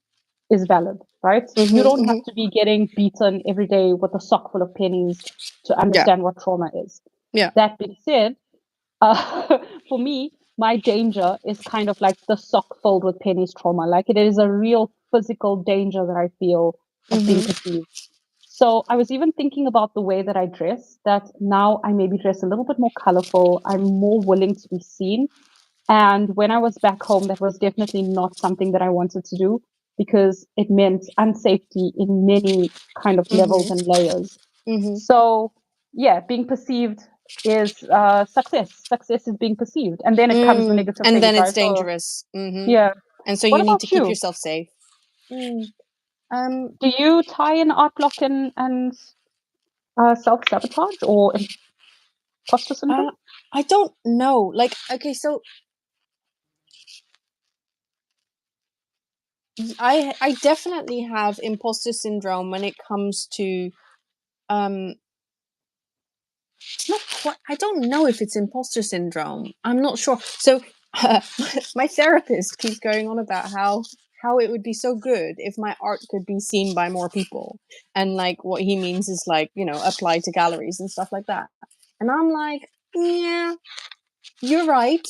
is valid, right? You Mm-hmm. don't have Mm-hmm. to be getting beaten every day with a sock full of pennies to Yeah. understand what trauma is. Yeah. That being said, for me, my danger is kind of like the sock filled with pennies trauma. Like it is a real physical danger that I feel of being Mm-hmm. perceived. So I was even thinking about the way that I dress, that now I maybe dress a little bit more colorful. I'm more willing to be seen. And when I was back home, that was definitely not something that I wanted to do because it meant unsafety in many kind of levels Mm-hmm. and layers. Mm-hmm. So, yeah, being perceived is success. Success is being perceived. And then it comes the Mm. negative And things, then it's right? So, dangerous. Mm-hmm. yeah. And so What you need to about keep you? yourself safe. Mm. Um, Do you tie in art block and self sabotage or imposter syndrome? uh, I don't know. Like, okay, so I definitely have imposter syndrome when it comes to um it's not quite, I don't know if it's imposter syndrome. I'm not sure. So my therapist keeps going on about how it would be so good if my art could be seen by more people. And like what he means is like, you know, apply to galleries and stuff like that. And I'm like, yeah, you're right.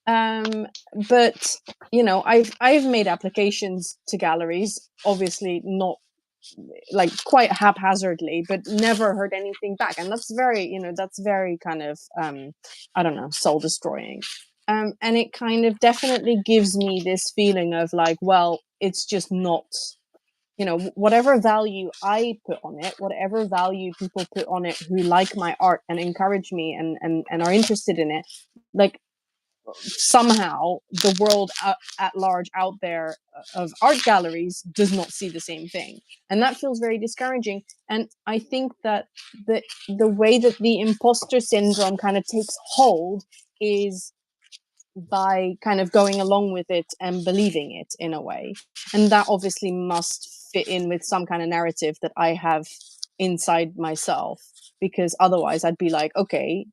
Um, but you know, I've made applications to galleries, obviously not like quite haphazardly, but never heard anything back. And that's very, you know, that's very kind of I don't know, soul destroying. And it kind of definitely gives me this feeling of like, well, it's just not, you know, whatever value I put on it, whatever value people put on it who like my art and encourage me and are interested in it, like somehow the world at large out there of art galleries does not see the same thing, and that feels very discouraging. And I think that the way that the imposter syndrome kind of takes hold is by kind of going along with it and believing it in a way, and that obviously must fit in with some kind of narrative that I have inside myself, because otherwise I'd be like, okay,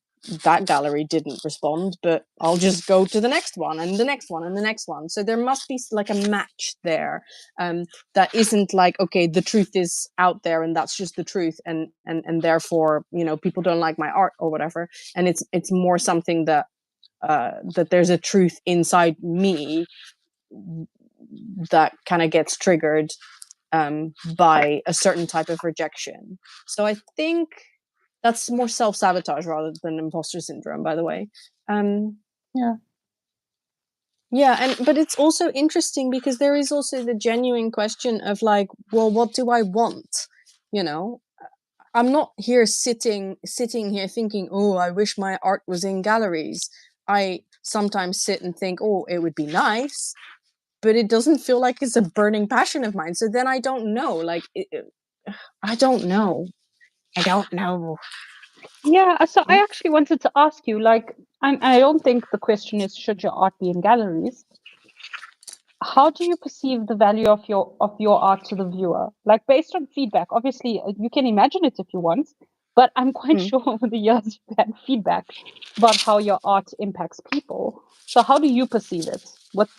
that gallery didn't respond, but I'll just go to the next one and the next one and the next one. So there must be like a match there, that isn't like, okay, the truth is out there and that's just the truth, and therefore, you know, people don't like my art or whatever. And it's more something that that there's a truth inside me that kind of gets triggered by a certain type of rejection. So I think that's more self-sabotage rather than imposter syndrome, by the way. Um, Yeah. yeah, and but it's also interesting because there is also the genuine question of like, well, what do I want? You know, I'm not here sitting here thinking, oh, I wish my art was in galleries. I sometimes sit and think, oh, it would be nice, but it doesn't feel like it's a burning passion of mine. So then I don't know, like I don't know. I don't know. Yeah, so I actually wanted to ask you, like, I don't think the question is should your art be in galleries. How do you perceive the value of your art to the viewer? Like based on feedback. Obviously, you can imagine it if you want, but I'm quite Mm. sure over the years you've had feedback about how your art impacts people. So how do you perceive it? What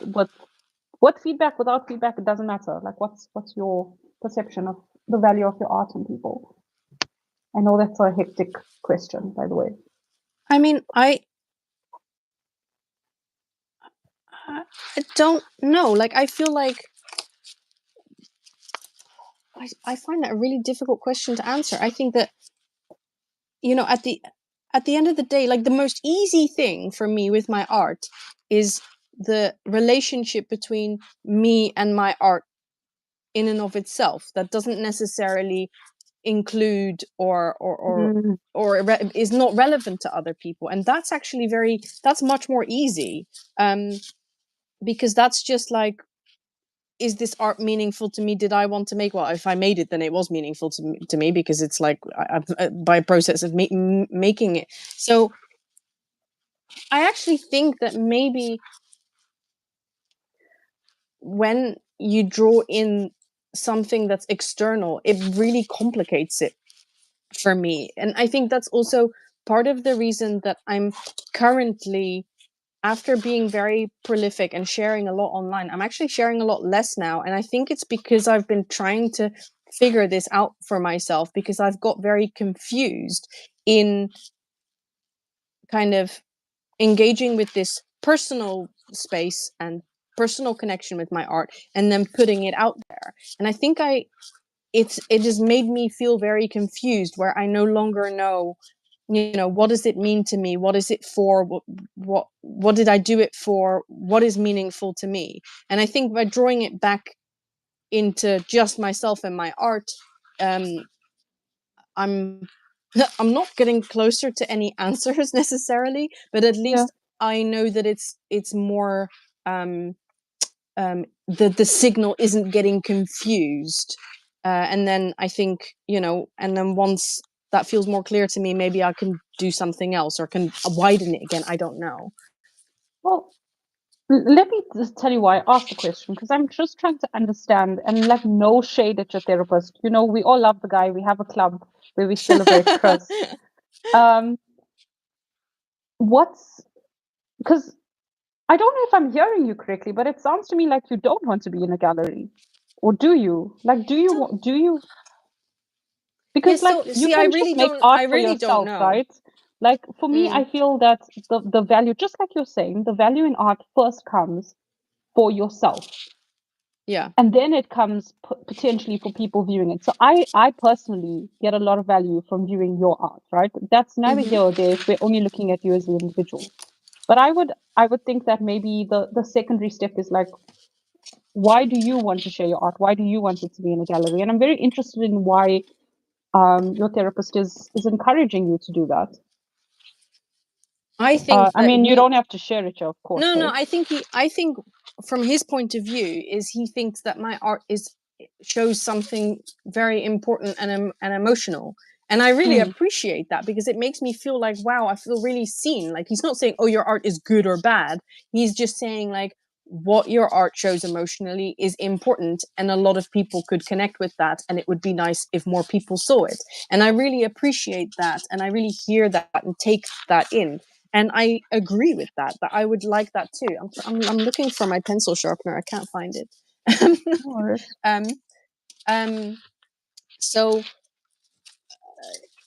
feedback, without feedback, it doesn't matter. Like what's your perception of the value of your art on people? I know that's a hectic question, by the way. I mean, I don't know. Like, I feel like I find that a really difficult question to answer. I think that, you know, at the end of the day, like the most easy thing for me with my art is the relationship between me and my art in and of itself. That doesn't necessarily include Mm, is not relevant to other people, and that's actually that's much more easy, because that's just like, is this art meaningful to me? Did I want to make? Well, if I made it, then it was meaningful to me, because it's like by process of making it. So I actually think that maybe when you draw in something that's external, it really complicates it for me. And I think that's also part of the reason that I'm currently, after being very prolific and sharing a lot online, I'm actually sharing a lot less now. And I think it's because I've been trying to figure this out for myself, because I've got very confused in kind of engaging with this personal space and personal connection with my art, and then putting it out there. And I think it has made me feel very confused, where I no longer know, you know, what does it mean to me? What is it for? What did I do it for? What is meaningful to me? And I think by drawing it back into just myself and my art, um, I'm I'm not getting closer to any answers necessarily, but at yeah. least I know that it's more, um, the signal isn't getting confused. And then I think, you know, and then once that feels more clear to me, maybe I can do something else, or can widen it again. I don't know. Well, let me just tell you why I asked the question, because I'm just trying to understand, and like no shade at your therapist. You know, we all love the guy. We have a club where we celebrate Chris. Um, what's because I don't know if I'm hearing you correctly, but it sounds to me like you don't want to be in a gallery, or do you? Like, do you? Yeah, Because like so you see, can just make art I for really don't yourself, know. right? Like for me, Mm, I feel that the value, just like you're saying, the value in art first comes for yourself, yeah. and then it comes potentially for people viewing it. So I personally get a lot of value from viewing your art, right? That's neither Hmm. here or there if we're only looking at you as the individual. But I would think that maybe the secondary step is like, why do you want to share your art? Why do you want it to be in a gallery? And I'm very interested in why your therapist is encouraging you to do that. I think I that mean, you don't have to share it, of course, no, hey? I think from his point of view is he thinks that my art is shows something very important and emotional. And I really Mm, appreciate that, because it makes me feel like, wow, I feel really seen. Like, he's not saying, oh, your art is good or bad. He's just saying, like, what your art shows emotionally is important, and a lot of people could connect with that, and it would be nice if more people saw it. And I really appreciate that, and I really hear that and take that in. And I agree with that, that I would like that too. I'm looking for my pencil sharpener. I can't find it. no worries. um, um, so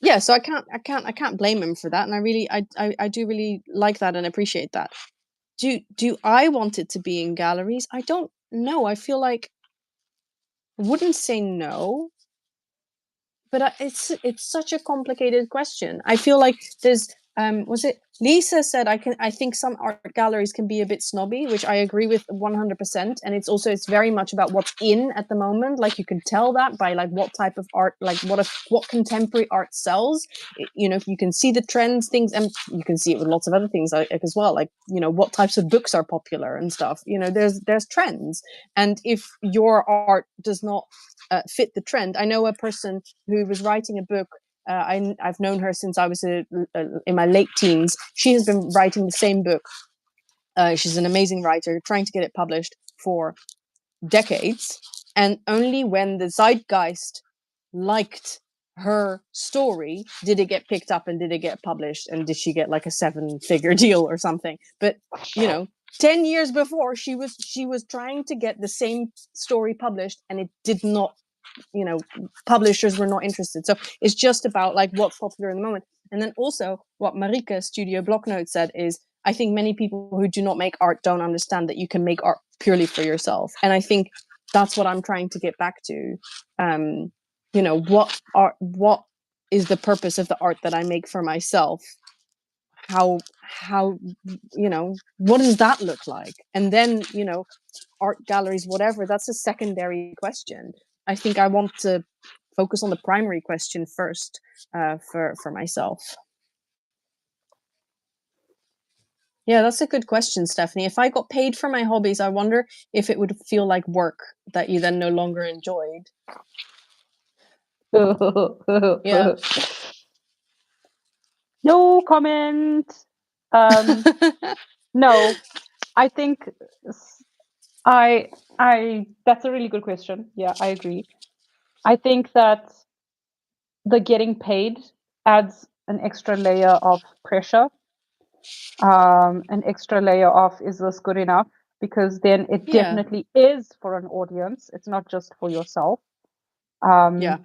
yeah, so I can't blame him for that. And I really, I do really like that and appreciate that. Do I want it to be in galleries? I don't know. I feel like I wouldn't say no, but it's such a complicated question. I feel like there's Was it Lisa said I think some art galleries can be a bit snobby, which I agree with 100%. And it's very much about what's in at the moment. Like you can tell that by like what type of art, like what contemporary art sells. You can see the trends, things, and you can see it with lots of other things as well. Like what types of books are popular and stuff. There's trends, and if your art does not fit the trend, I know a person who was writing a book. I've known her since I was in my late teens. She has been writing the same book. She's an amazing writer, trying to get it published for decades. And only when the zeitgeist liked her story did it get picked up and did it get published and did she get like a 7-figure deal or something. But 10 years before, she was trying to get the same story published and it did not, publishers were not interested. So it's just about like what's popular in the moment. And then also what Marika Studio Blocknote said is, I think many people who do not make art don't understand that you can make art purely for yourself. And I think that's what I'm trying to get back to. What is the purpose of the art that I make for myself? How what does that look like? And then art galleries, whatever, that's a secondary question. I think I want to focus on the primary question first, for myself. Yeah, that's a good question, Stephanie. If I got paid for my hobbies, I wonder if it would feel like work that you then no longer enjoyed. Yeah. No comment. No, I think I that's a really good question. Yeah, I agree. I think that the getting paid adds an extra layer of pressure, an extra layer of, is this good enough? Because then it Yeah. definitely is for an audience. It's not just for yourself. Yeah.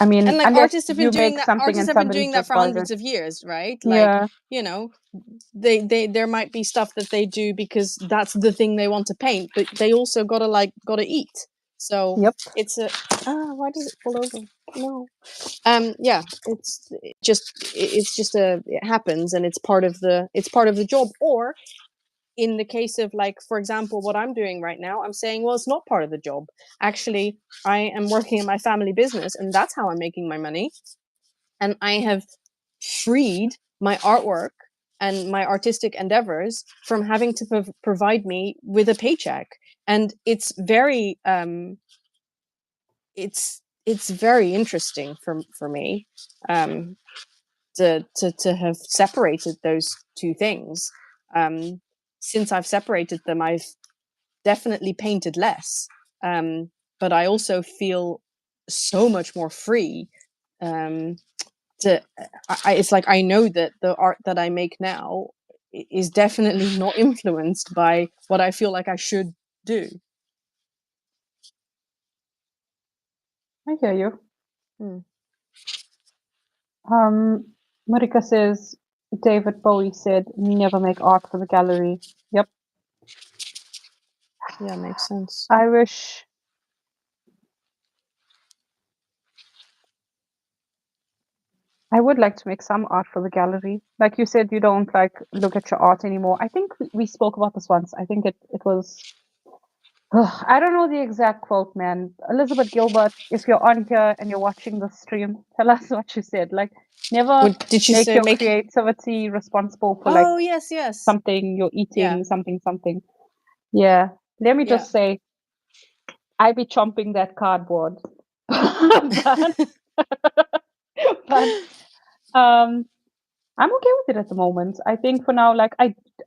I mean, and like unless artists have you been doing make that something artists and have been somebody's doing that just for buying it. hundreds of years, right? Yeah. Like they there might be stuff that they do because that's the thing they want to paint, but they also gotta eat. So Yep. it's a why does it fall over? No. Yeah, it happens, and it's part of the job. Or in the case of, like, for example, what I'm doing right now, I'm saying, well, it's not part of the job. Actually, I am working in my family business and that's how I'm making my money. And I have freed my artwork and my artistic endeavors from having to provide me with a paycheck. And it's very it's very interesting for me, to have separated those two things. Since I've separated them, I've definitely painted less, but I also feel so much more free. It's like I know that the art that I make now is definitely not influenced by what I feel like I should do. I hear you. Hmm. Marika says, David Bowie said, never make art for the gallery. Yep. Yeah, makes sense. I wish I would like to make some art for the gallery. Like you said, you don't like look at your art anymore. I think we spoke about this once. I think it was I don't know the exact quote, man. Elizabeth Gilbert, if you're on here and you're watching the stream, tell us what you said. Like, never Did she make say your make? creativity responsible for like Oh yes, yes. something you're eating, Yeah. something. Yeah. Let me Yeah. just say, I be chomping that cardboard. but but I'm okay with it at the moment. I think for now, like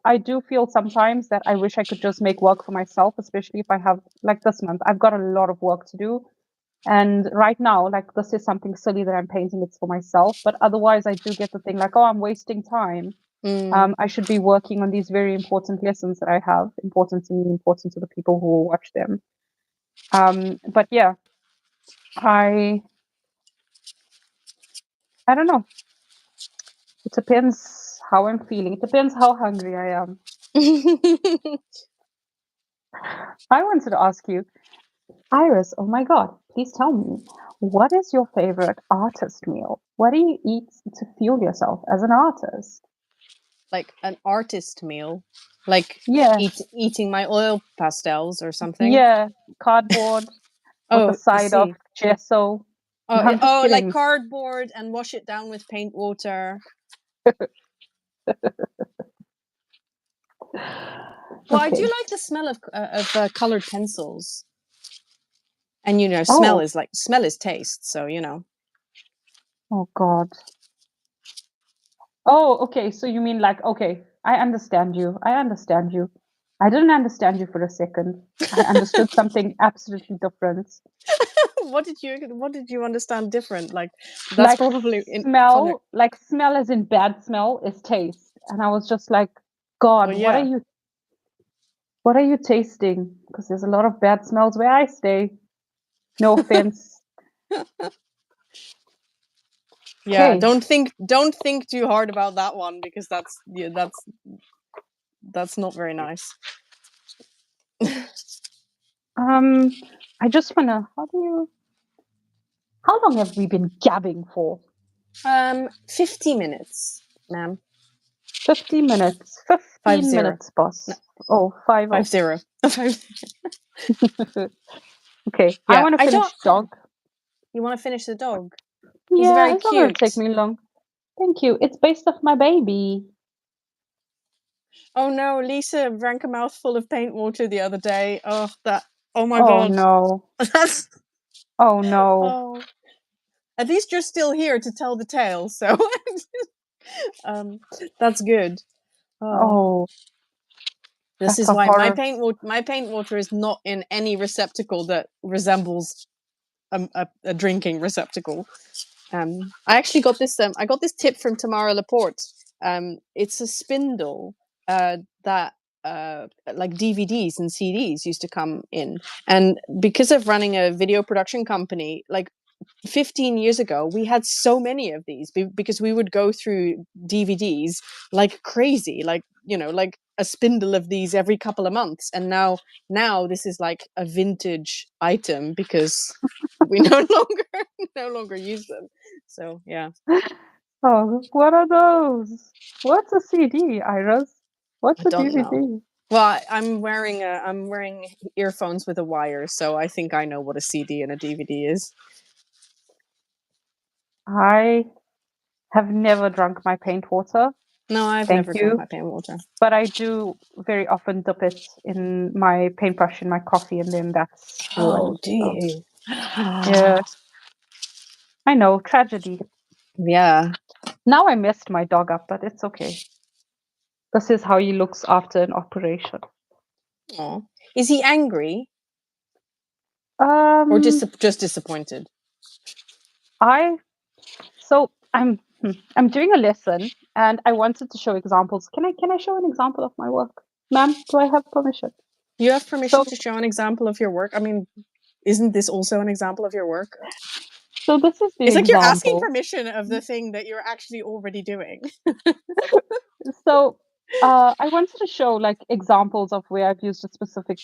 I do feel sometimes that I wish I could just make work for myself, especially if I have, like, this month, I've got a lot of work to do. And right now, like, this is something silly that I'm painting, it's for myself. But otherwise I do get the thing like, oh, I'm wasting time. I should be working on these very important lessons that I have, important to me, important to the people who will watch them. But yeah, I don't know. It depends how I'm feeling. It depends how hungry I am. I wanted to ask you, Iris, oh my God, please tell me, what is your favorite artist meal? What do you eat to fuel yourself as an artist? Like an artist meal, like Yeah, eating my oil pastels or something. yeah, cardboard with a Oh, I side of see. gesso. Oh, No, I'm just like kidding. cardboard and wash it down with paint water. Well, I do Okay. like the smell of colored pencils. And Oh, smell is taste. So oh God. Oh, okay. So you mean like, okay, I understand you. I understand you. I didn't understand you for a second. I understood something absolutely different. what did you understand different? Like that's Like probably in funny. smell, like smell as in bad smell is taste. And I was just like, Well, God, yeah, what are you tasting? Because there's a lot of bad smells where I stay. No offense. yeah. Okay. Don't think too hard about that one because that's not very nice. I just wanna, how long have we been gabbing for? 50 minutes, ma'am. 50 minutes. 15 50. minutes, No, boss. Oh, 50. 50. Okay, I Yeah, want to I don't. finish dog. You want to finish the dog? He's Yeah, very it's not going to take cute. me long. Thank you. It's based off my baby. Oh no, Lisa drank a mouthful of paint water the other day. Oh, that. Oh my Oh god. no. That's. Oh no. Oh. At least you're still here to tell the tale, so um, that's good. Oh, Oh, this that's is a why horror. my paint water is not in any receptacle that resembles a drinking receptacle. I actually got this. I got this tip from Tamara Laporte. It's a spindle that like DVDs and CDs used to come in, and because of running a video production company, like 15 years ago, we had so many of these because we would go through DVDs like crazy, like a spindle of these every couple of months. And now this is like a vintage item because we no longer use them. So yeah, Oh, what are those? What's a CD, Iris? I What's a don't know. DVD? Well, I'm wearing earphones with a wire, so I think I know what a CD and a DVD is. I have never drunk my paint water. No, I've Thank never drunk you. my paint water. But I do very often dip it in my paintbrush in my coffee, and then that's Oh, ruined. do So, you? yeah, I know, tragedy. Yeah. Now I messed my dog up, but it's okay. This is how he looks after an operation. Aw. Is he angry or Um, just disappointed? I I'm doing a lesson, and I wanted to show examples. Can I show an example of my work, ma'am? Do I have permission? You have permission So to show an example of your work? I mean, isn't this also an example of your work? so this is the It's like you're asking example. permission of the thing that you're actually already doing. So I wanted to show like examples of where I've used a specific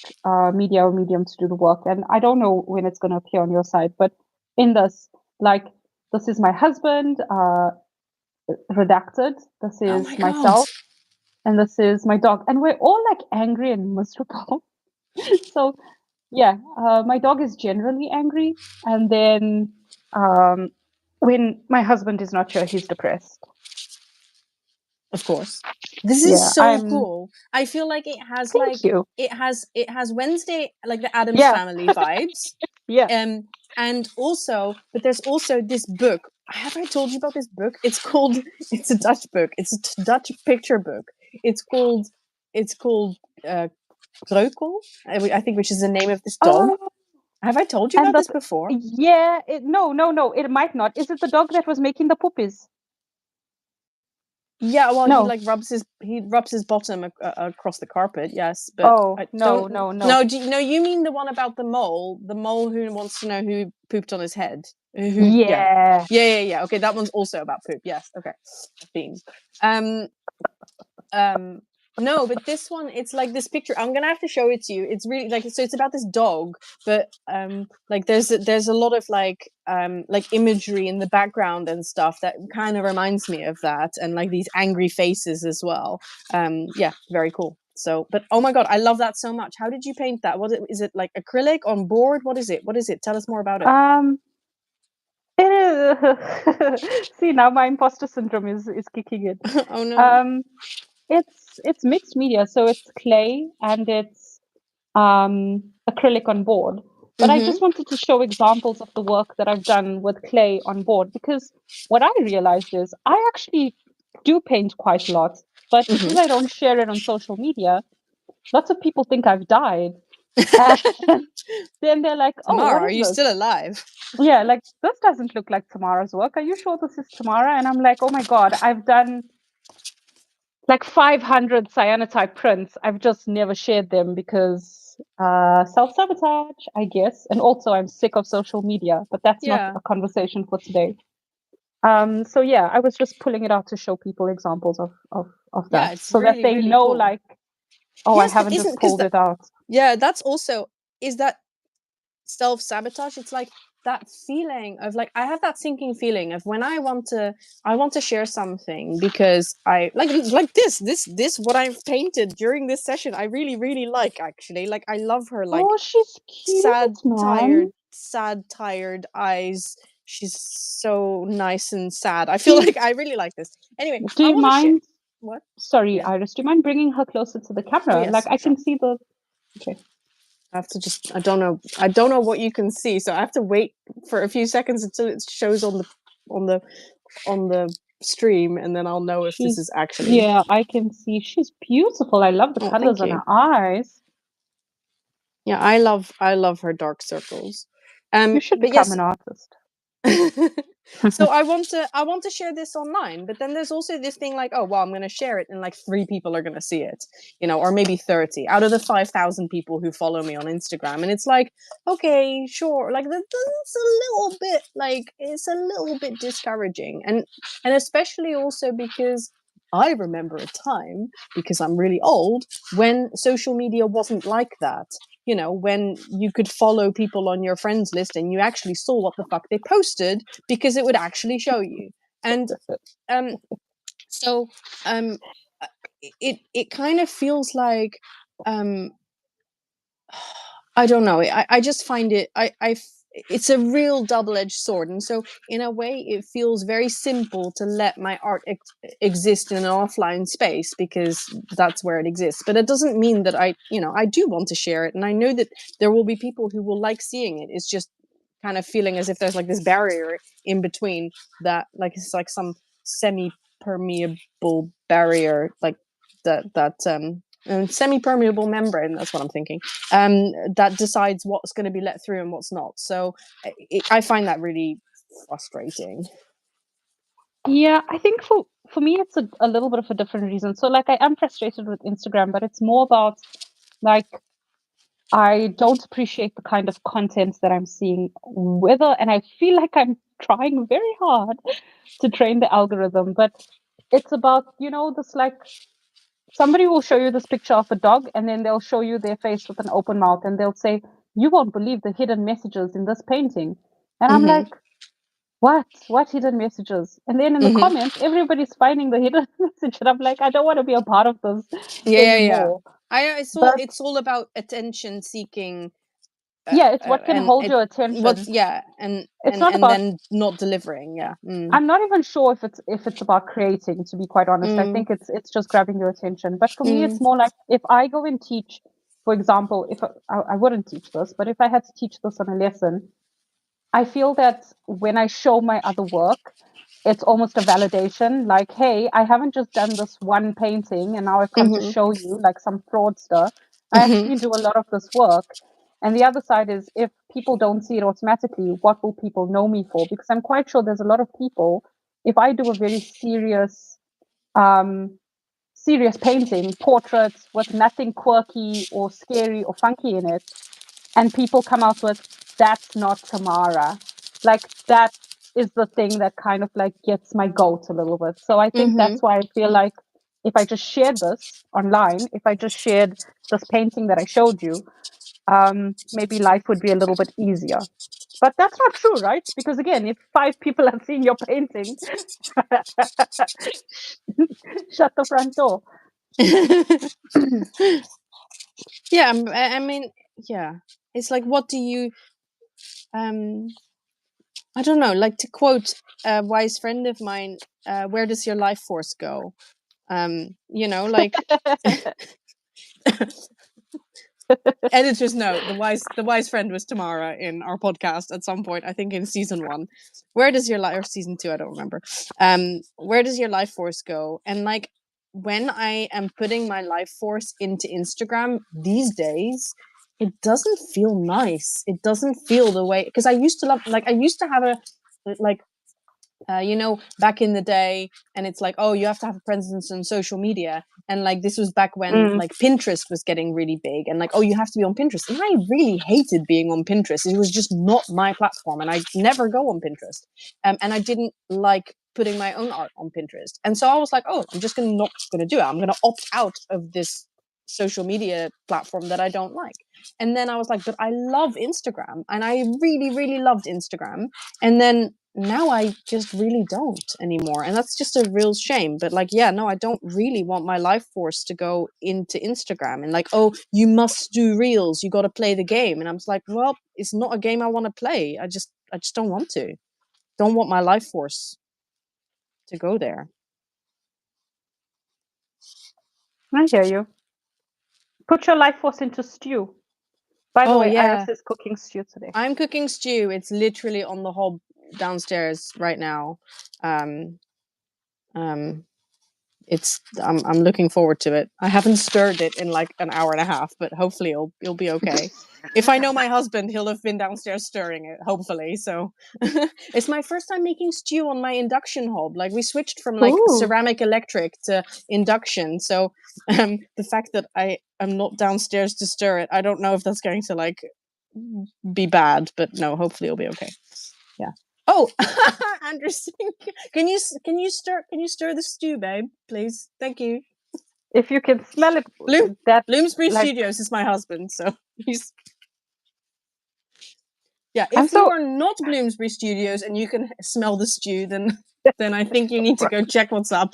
media or medium to do the work, and I don't know when it's going to appear on your side, but in this, like, this is my husband, redacted. This Oh my is god. myself, and this is my dog, and we're all like angry and miserable. So yeah, my dog is generally angry, and then um, when my husband is not here, he's depressed. Of course. This is Yeah, so cool. I feel like it has thank you. it has Wednesday, like the Addams Yeah, Family vibes. yeah. And also, but there's also this book. Have I told you about this book? It's a Dutch book. It's a Dutch picture book. It's called uh Kreukel, I think, which is the name of this dog. Oh, Have I told you and about that, this before? yeah, no, it might not. Is it the dog that was making the poopies? Yeah, well, No. he rubs his bottom across the carpet. Yes, but Oh, I no, don't. no, no. No, no, you mean the one about the mole who wants to know who pooped on his head? Yeah, Yeah. yeah. Okay, that one's also about poop. Yes, okay, theme. Um, um, No, but this one, it's like this picture. I'm gonna have to show it to you. It's really like, so it's about this dog, but like there's a lot of like imagery in the background and stuff that kind of reminds me of that, and like these angry faces as well. Yeah, very cool. So, but oh my god, I love that so much. How did you paint that? What is it, like acrylic on board? What is it? What is it? Tell us more about it. It is. See, now my imposter syndrome is kicking in. Oh no. Um, it's mixed media, so it's clay and it's acrylic on board. But I Mm-hmm. just wanted to show examples of the work that I've done with clay on board, because what I realized is I actually do paint quite a lot, but because Mm-hmm. I don't share it on social media, lots of people think I've died. And then they're like, "Oh, Tamara, what are is you this?" still alive? Yeah, like, "This doesn't look like Tamara's work. Are you sure this is Tamara?" And I'm like, "Oh my God, I've done like 500 cyanotype prints. I've just never shared them because self-sabotage, I guess. And also I'm sick of social media, but that's not Yeah. a conversation for today. So yeah, I was just pulling it out to show people examples of Yeah, that it's so that really, they really know, cool. like, oh, I Yes, but haven't isn't just because pulled that, it out. yeah, that's also, is that self-sabotage? It's like that feeling of like, I have that sinking feeling of when I want to share something because I like this what I've painted during this session. I really, really like, actually. Like, I love her, like Oh, she's cute, man. sad, tired eyes. She's so nice and sad. I feel See, like I really like this. Anyway, do I you want to share. mind? What? Sorry, Yeah. Iris, do you mind bringing her closer to the Oh camera? Like, yes, I sure. can see the. Okay. I have to just, I don't know what you can see, so I have to wait for a few seconds until it shows on the on the stream, and then I'll know if this is actually. Yeah, I can see she's beautiful. I love the Oh, colors thank on you. her eyes. Yeah, I love her dark circles. You should But become yes. an artist. So I want to share this online, but then there's also this thing like, oh well, I'm going to share it and like 3 people are going to see it, you know, or maybe 30 out of the 5,000 people who follow me on Instagram. And it's like, okay, sure, like that's a little bit, like, it's a little bit discouraging. And especially also because I remember a time, because I'm really old, when social media wasn't like that. You know, when you could follow people on your friends list and you actually saw what the fuck they posted because it would actually show you. And um so um it kind of feels like, um I don't know. I just find it. It's a real double-edged sword, and so in a way, it feels very simple to let my art exist in an offline space because that's where it exists. But it doesn't mean that you know, I do want to share it, and I know that there will be people who will like seeing it. It's just kind of feeling as if there's like this barrier in between, that like it's like some semi-permeable barrier, like that semi-permeable membrane. That's what I'm thinking. That decides what's going to be let through and what's not. So I find that really frustrating. Yeah, I think for me it's a little bit of a different reason. So like I am frustrated with Instagram, but it's more about like I don't appreciate the kind of content that I'm seeing, whether, and I feel like I'm trying very hard to train the algorithm, but it's about, you know, this like somebody will show you this picture of a dog and then they'll show you their face with an open mouth and they'll say, "You won't believe the hidden messages in this painting." And I'm Mm-hmm. like, what hidden messages? And then in the Mm-hmm. comments, everybody's finding the hidden message. And I'm like, I don't want to be a part of this Yeah, yeah. anymore. But It's all about attention seeking, yeah, it's what can and hold it, your what's, attention. yeah, It's not and about, then not delivering. Yeah. Mm. I'm not even sure if it's about creating, to be quite honest. I Mm. think it's just grabbing your attention. But for me, Mm. it's more like if I go and teach, for example, if I wouldn't teach this, but if I had to teach this on a lesson, I feel that when I show my other work, it's almost a validation. Like, hey, I haven't just done this one painting and now I've come to Mm-hmm. show you like some fraudster. I Mm-hmm. actually do a lot of this work. And the other side is if people don't see it automatically, what will people know me for? Because I'm quite sure there's a lot of people, if I do a very um, serious painting, portraits with nothing quirky or scary or funky in it, and people come out with, "That's not Tamara." Like that is the thing that kind of like gets my goat a little bit. So I think Mm-hmm. that's why I feel like if I just shared this online, if I just shared this painting that I showed you, maybe life would be a little bit easier. But that's not true, right? Because again, if 5 people have seen your painting, shut the front door. Yeah, I mean, yeah, it's like, what do you I don't know, like, to quote a wise friend of mine, where does your life force go? You know, like, editor's note, the wise friend was Tamara in our podcast at some point, I think in season 1. Where does your life, or season 2, I don't remember, where does your life force go? And like, when I am putting my life force into Instagram these days, it doesn't feel nice. It doesn't feel the way, because I used to love, like, I used to have a, like, you know, back in the day, and it's like, oh, you have to have a presence on social media, and like, this was back when Mm. like Pinterest was getting really big, and like, oh, you have to be on Pinterest, and I really hated being on Pinterest. It was just not my platform, and I never go on Pinterest, and I didn't like putting my own art on Pinterest, and so I was like, oh, I'm just not gonna do it. I'm gonna opt out of this social media platform that I don't like. And then I was like, but I love Instagram, and I really, really loved Instagram, and then now I just really don't anymore, and that's just a real shame. But like, yeah, no, I don't really want my life force to go into Instagram, and like, oh, you must do reels, you got to play the game, and I'm just like, well, it's not a game I want to play. I just don't want to, don't want my life force to go there. I hear you. Put your life force into stew. By the Oh way, yeah, Iris is cooking stew today. I'm cooking stew. It's literally on the hob downstairs right now. um um it's I'm looking forward to it. I haven't stirred it in like an hour and a half, but hopefully it'll be okay. If I know my husband, he'll have been downstairs stirring it, hopefully. So it's my first time making stew on my induction hob. Like, we switched from like Ooh, ceramic electric to induction. So the fact that I am not downstairs to stir it, I don't know if that's going to like be bad, but no, hopefully it'll be okay. Yeah. Oh, Anderson, can you stir the stew, babe, please? Thank you. if you can smell it, that Bloomsbury like Studios is my husband, so he's, yeah. I'm If you so. are not Bloomsbury Studios and you can smell the stew, then I think you need to go check what's up.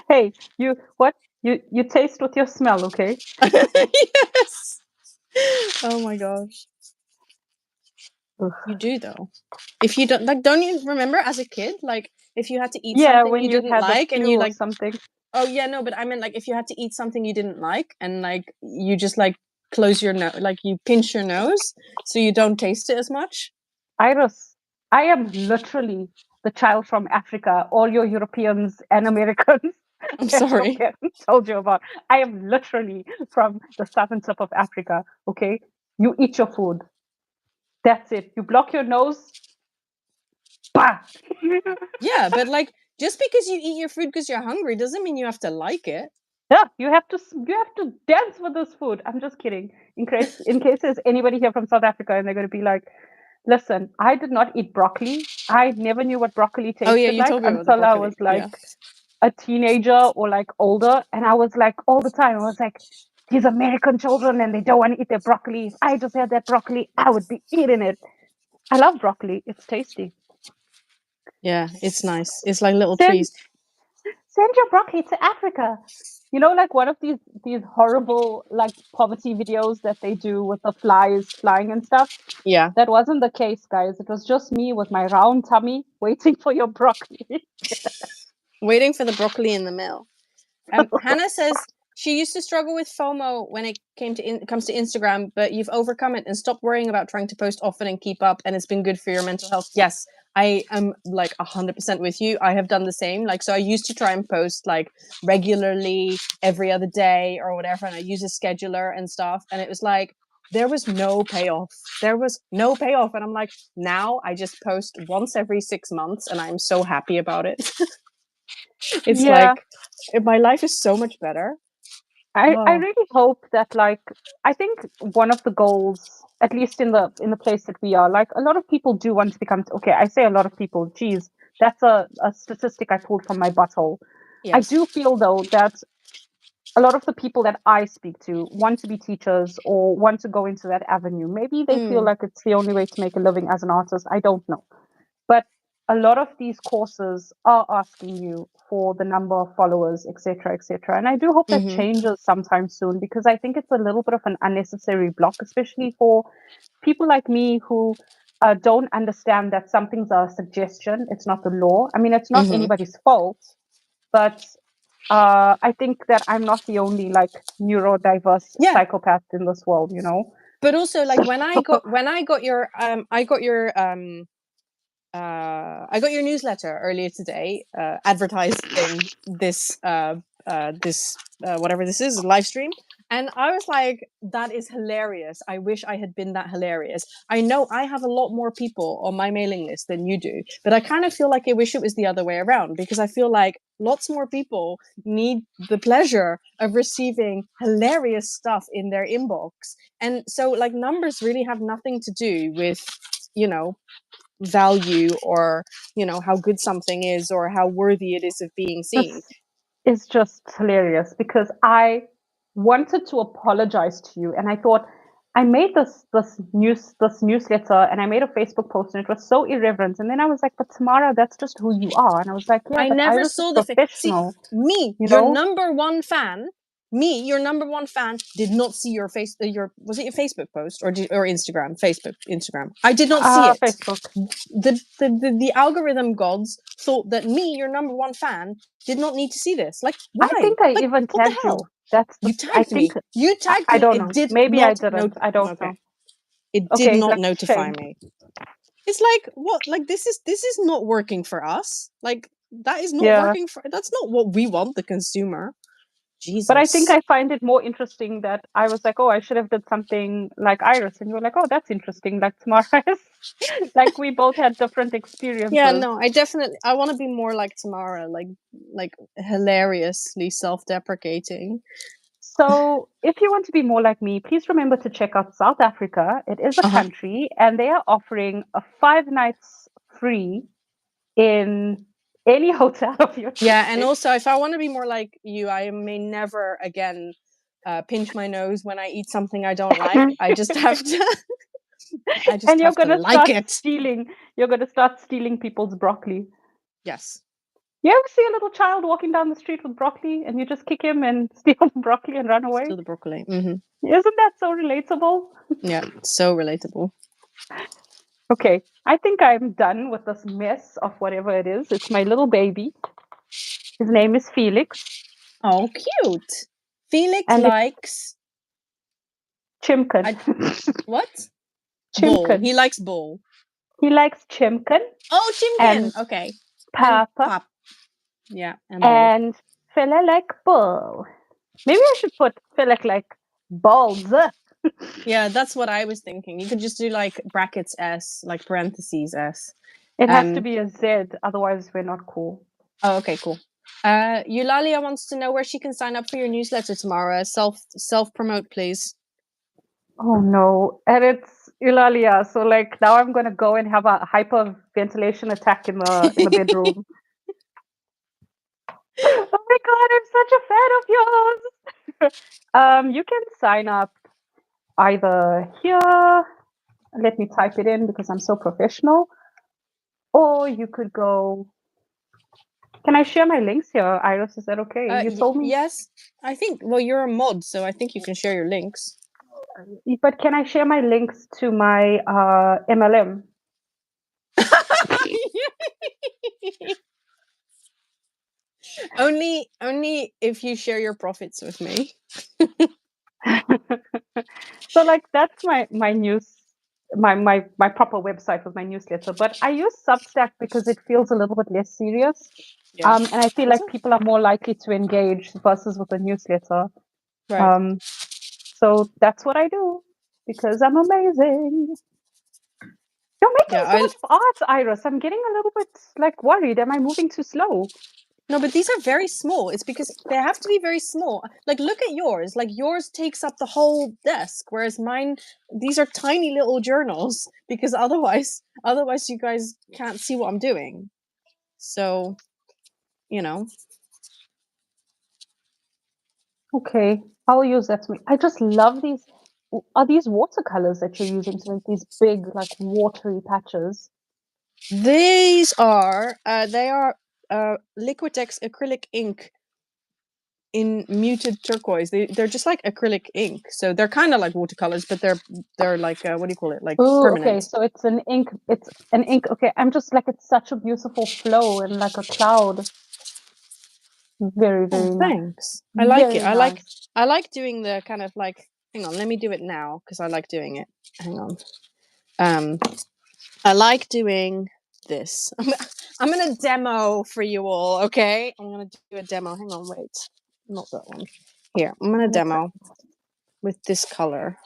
Hey, you what? You taste with your smell, okay? Yes. Oh my gosh. Ugh. You do though. If you don't, like, don't you remember as a kid, like, if you had to eat Yeah, something when you you didn't had the like and you flu or like, something. oh yeah, no, but I meant like, if you had to eat something you didn't like and like you just like close your nose, like you pinch your nose so you don't taste it as much. Iris, I am literally the child from Africa. All your Europeans and Americans I'm that your sorry. parents told you about. I am literally from the southern tip of Africa. Okay, you eat your food. That's it. You block your nose. Bah! Yeah, but like, just because you eat your food because you're hungry doesn't mean you have to like it. Yeah, you have to dance with this food. I'm just kidding. In case there's anybody here from South Africa and they're going to be like, listen, I did not eat broccoli. I never knew what broccoli Oh yeah, tasted you like told me about the until I broccoli. was like Yeah. a teenager or like older, and I was like all the time. I was like, these American children and they don't want to eat their broccoli. If I just had that broccoli, I would be eating it. I love broccoli. It's tasty. Yeah, it's nice. It's like little Send trees. send your broccoli to Africa. You know, like one of these horrible like poverty videos that they do with the flies flying and stuff. Yeah. That wasn't the case, guys. It was just me with my round tummy waiting for your broccoli. Waiting for the broccoli in the mail. Hannah says she used to struggle with FOMO when it comes to Instagram, but you've overcome it and stopped worrying about trying to post often and keep up, and it's been good for your mental health. Yes, I am like 100% with you. I have done the same. Like, so I used to try and post like regularly every other day or whatever, and I use a scheduler and stuff, and it was like, there was no payoff. There was no payoff, and I'm like, now I just post once every 6 months, and I'm so happy about it. It's Yeah, like, my life is so much better. I Oh, really hope that like I think one of the goals, at least in the place that we are, like a lot of people do want to become okay, I say a lot of people, geez, that's a statistic I pulled from my butthole. I Yes. do feel though that a lot of the people that I speak to want to be teachers or want to go into that avenue. Maybe they feel Mm. like it's the only way to make a living as an artist. I don't know. But a lot of these courses are asking you for the number of followers, etc., etc. And I do hope that Mhm. changes sometime soon because I think it's a little bit of an unnecessary block, especially for people like me who don't understand that some things are a suggestion. It's not the law. I mean, it's not Mhm. anybody's fault, but I think that I'm not the only like neurodiverse Yeah. psychopath in this world, you know. But also, like So when I got your I got your newsletter earlier today, advertising this whatever this is, live stream. And I was like, that is hilarious. I wish I had been that hilarious. I know I have a lot more people on my mailing list than you do, but I kind of feel like I wish it was the other way around because I feel like lots more people need the pleasure of receiving hilarious stuff in their inbox. And so, like, numbers really have nothing to do with, you know, value or how good something is or how worthy it is of being seen. this is just hilarious because I wanted to apologize to you, and I thought I made this newsletter and I made a Facebook post, and it was so irreverent. And then I was like, "But Tamara, that's just who you are." And I was like, "Yeah, I but never Iris is saw the see professional, me you your know." number one fan your number one fan did not see your your was it your Facebook post or Instagram? Instagram. I did not see it. Facebook. The algorithm gods thought that me, your number one fan, did not need to see this. Like, I why? think I Like, even what the tagged hell? you. That's the. You I tagged think me. You tagged I me. don't It know. did Maybe I not didn't. I don't okay. know. It did Okay, not like notify shame. me. It's like, what? Like, this is not working for us. Like, that is not Yeah. working for. That's not what we want, the consumer. But I think Jesus. I find it more interesting that I was like, oh, I should have did something like Iris, and you were like, oh, that's interesting, like Tamara's. Like we both had different Yeah, experiences. no, I want to be more like Tamara, like hilariously self-deprecating. So if you want to be more like me, please remember to check out South Africa. It is a Uh-huh. country, and they are offering a 5 nights free in any hotel of your Yeah, and choosing. also if I want to be more like you, I may never again pinch my nose when I eat something I don't like. I just have to I just And you're have to gonna like start it. stealing. You're gonna start stealing people's broccoli. Yes. You ever see a little child walking down the street with broccoli and you just kick him and steal broccoli and run away? Still the broccoli. Mm-hmm. Isn't that so relatable? Yeah, so relatable. Okay, I think I'm done with this mess of whatever it is. It's my little baby. His name is Felix, Oh, cute. Felix and it's likes Chimkin. I what? Bull. Chimkin. He likes bull. He likes Chimkin Oh, Chimkin. and Okay. And Papa pop. Yeah, and bull. and fella like Bull. Maybe I should put fella like Balls. Yeah, that's what I was thinking. You could just do like brackets S, like parentheses S. It has to Um. be a Z, otherwise we're not cool. Oh, okay, cool. Eulalia wants to know where she can sign up for your newsletter tomorrow. Self promote, please. Oh no, and it's Eulalia. So like now I'm gonna go and have a hyperventilation attack in the bedroom. Oh my god, I'm such a fan of yours. You can sign up either here. Let me type it in because I'm so professional. Or you could go. Can I share my links here, Iris? Is that okay? You told me, Yes, I think. Well, you're a mod, so I think you can share your links. but can I share my links to my MLM? Only if you share your profits with me. So like that's my news my proper website with my newsletter, but I use Substack because it feels a little bit less serious, Yeah. and I feel like people are more likely to engage versus with a newsletter. Right. um so that's what I do because I'm amazing. You're making Yeah. so I much of art, Iris. I'm getting a little bit like worried. Am I moving too slow? No, but these are very small. It's because they have to be very small. Like, look at yours. Like, yours takes up the whole desk, whereas mine, these are tiny little journals. Because otherwise, you guys can't see what I'm doing. So, you know, Okay, I'll use that. I just love these. Are these watercolors that you're using to make these big, like watery patches? These are they are Liquitex acrylic ink in muted turquoise. They're just like acrylic ink, so they're kind of like watercolors, but they're like what do you call it? Like Oh, okay. permanent. So it's an ink. It's an ink. Okay, I'm just like it's such a beautiful flow and like a cloud. Very, Oh, very nice. thanks. I like it. Very nice. I like doing the kind of like. Hang on, let me do it now because I like doing it. Hang on. I like doing this. I'm gonna demo for you all. Okay, I'm gonna do a demo. Hang on, wait, not that one. Here, I'm gonna demo with this color,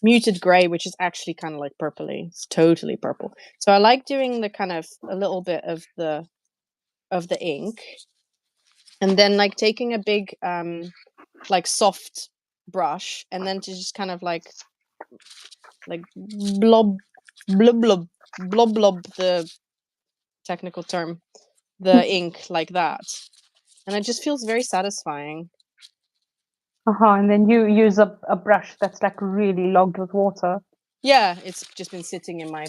muted gray, which is actually kind of like purpley. It's totally purple. So I like doing the kind of a little bit of the ink, and then like taking a big like soft brush, and then to just kind of like blob blob blob blob blob the technical term, the ink like that, and it just feels very satisfying. And then you use a brush that's like really logged with water. Yeah, it's just been sitting in my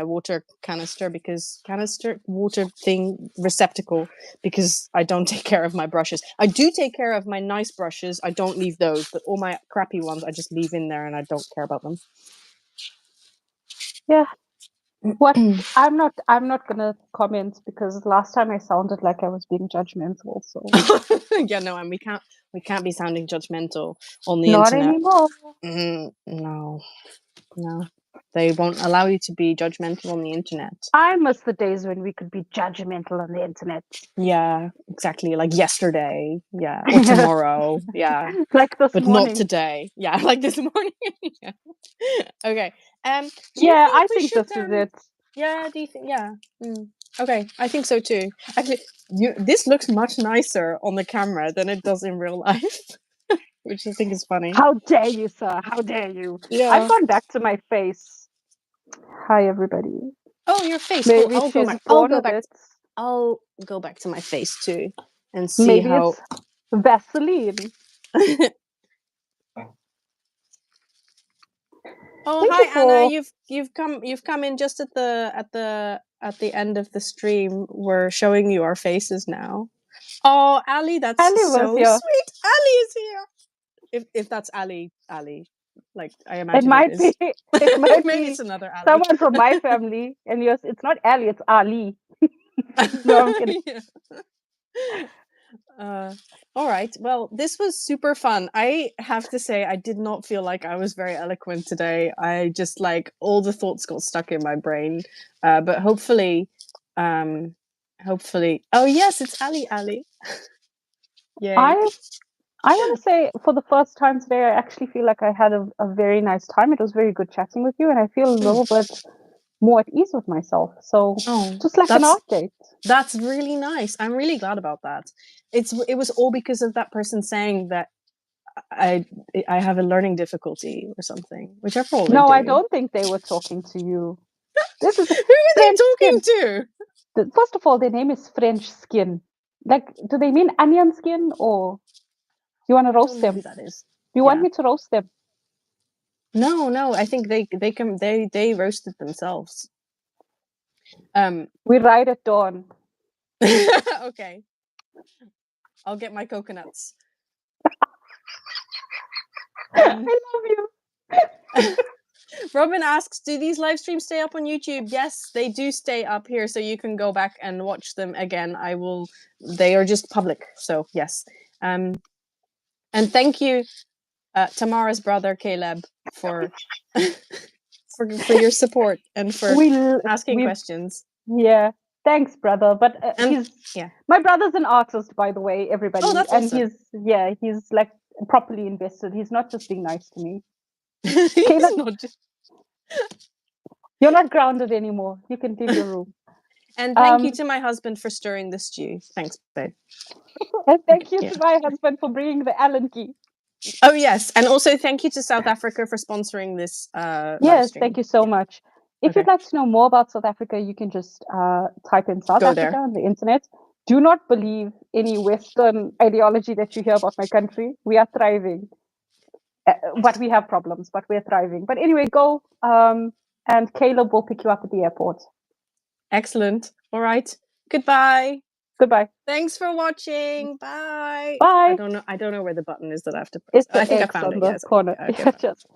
water canister water thing receptacle because I don't take care of my brushes. I do take care of my nice brushes. I don't leave those, but all my crappy ones I just leave in there and I don't care about them. Yeah. What I'm not gonna comment because last time I sounded like I was being judgmental. So Yeah, no, and we can't be sounding judgmental on the not internet. anymore. No, no, they won't allow you to be judgmental on the internet. I miss the days when we could be judgmental on the internet. Yeah, exactly. Like yesterday. Yeah. Or tomorrow. Yeah. Like this But morning. not today. Yeah, like this morning. Yeah. Okay. Do you Yeah, think I we think should this is it. yeah, do you think yeah. Okay, I think so too. Actually, this looks much nicer on the camera than it does in real life. Which I think is funny. How dare you, sir? How dare you? I've Yeah. gone back to my face. Hi everybody. Oh, your face. Oh, Maybe she's I'll born go with back. it. I'll go back to my face too and see Maybe how it's Vaseline. Oh, Thank you hi Anna. for You've come in just at the end of the stream. We're showing you our faces now. Oh, Ali, that's Ali was so here. sweet. Ali is here. If that's Ali, like I It imagine it might is. be it might Maybe be it's another Ali. someone from my family. And yours, it's not Ali, it's Ali. No, I'm kidding. Yeah. All right. Well, this was super fun. I have to say, I did not feel like I was very eloquent today. I just like all the thoughts got stuck in my brain. But hopefully, oh yes, it's Ali. Ali. Yay. I want to say for the first time today, I actually feel like I had a very nice time. It was very good chatting with you, and I feel a little bit more at ease with myself. So Oh, just like an art date. that's really nice. I'm really glad about that. It was all because of that person saying that I have a learning difficulty or something, which I probably No, do. I don't think they were talking to you. This is Who are they French talking skin. to? First of all, their name is French skin. Like, do they mean onion skin or you want to I don't roast know them? who that is. Do you want Yeah. me to roast them? No. I think they roasted themselves. We ride at dawn. Okay. I'll get my coconuts. I love you. Robin asks, do these live streams stay up on YouTube? Yes, they do stay up here, so you can go back and watch them again. They are just public, so yes. And thank you, Tamara's brother Caleb, for for your support and for asking questions. Yeah, thanks, brother. But And yeah. my brother's an artist, by the way, everybody. Oh, that's and awesome. he's like properly invested. He's not just being nice to me. He's not just... You're not grounded anymore. You can leave your room. And thank you to my husband for stirring the stew. Thanks, babe. And thank you to my husband for bringing the Allen key. Oh, yes. And also thank you to South Africa for sponsoring this live stream. Thank you so much. If you'd like to know more about South Africa, you can just type in South Africa on the internet. Do not believe any Western ideology that you hear about my country. We are thriving. But we have problems, but we're thriving. But anyway, go. And Caleb will pick you up at the airport. Excellent. All right. Goodbye. Goodbye. Thanks for watching. Bye. Bye. I don't know where the button is that I have to press. It's the I think I X found on it. the Yes. corner. Okay. Yeah, just.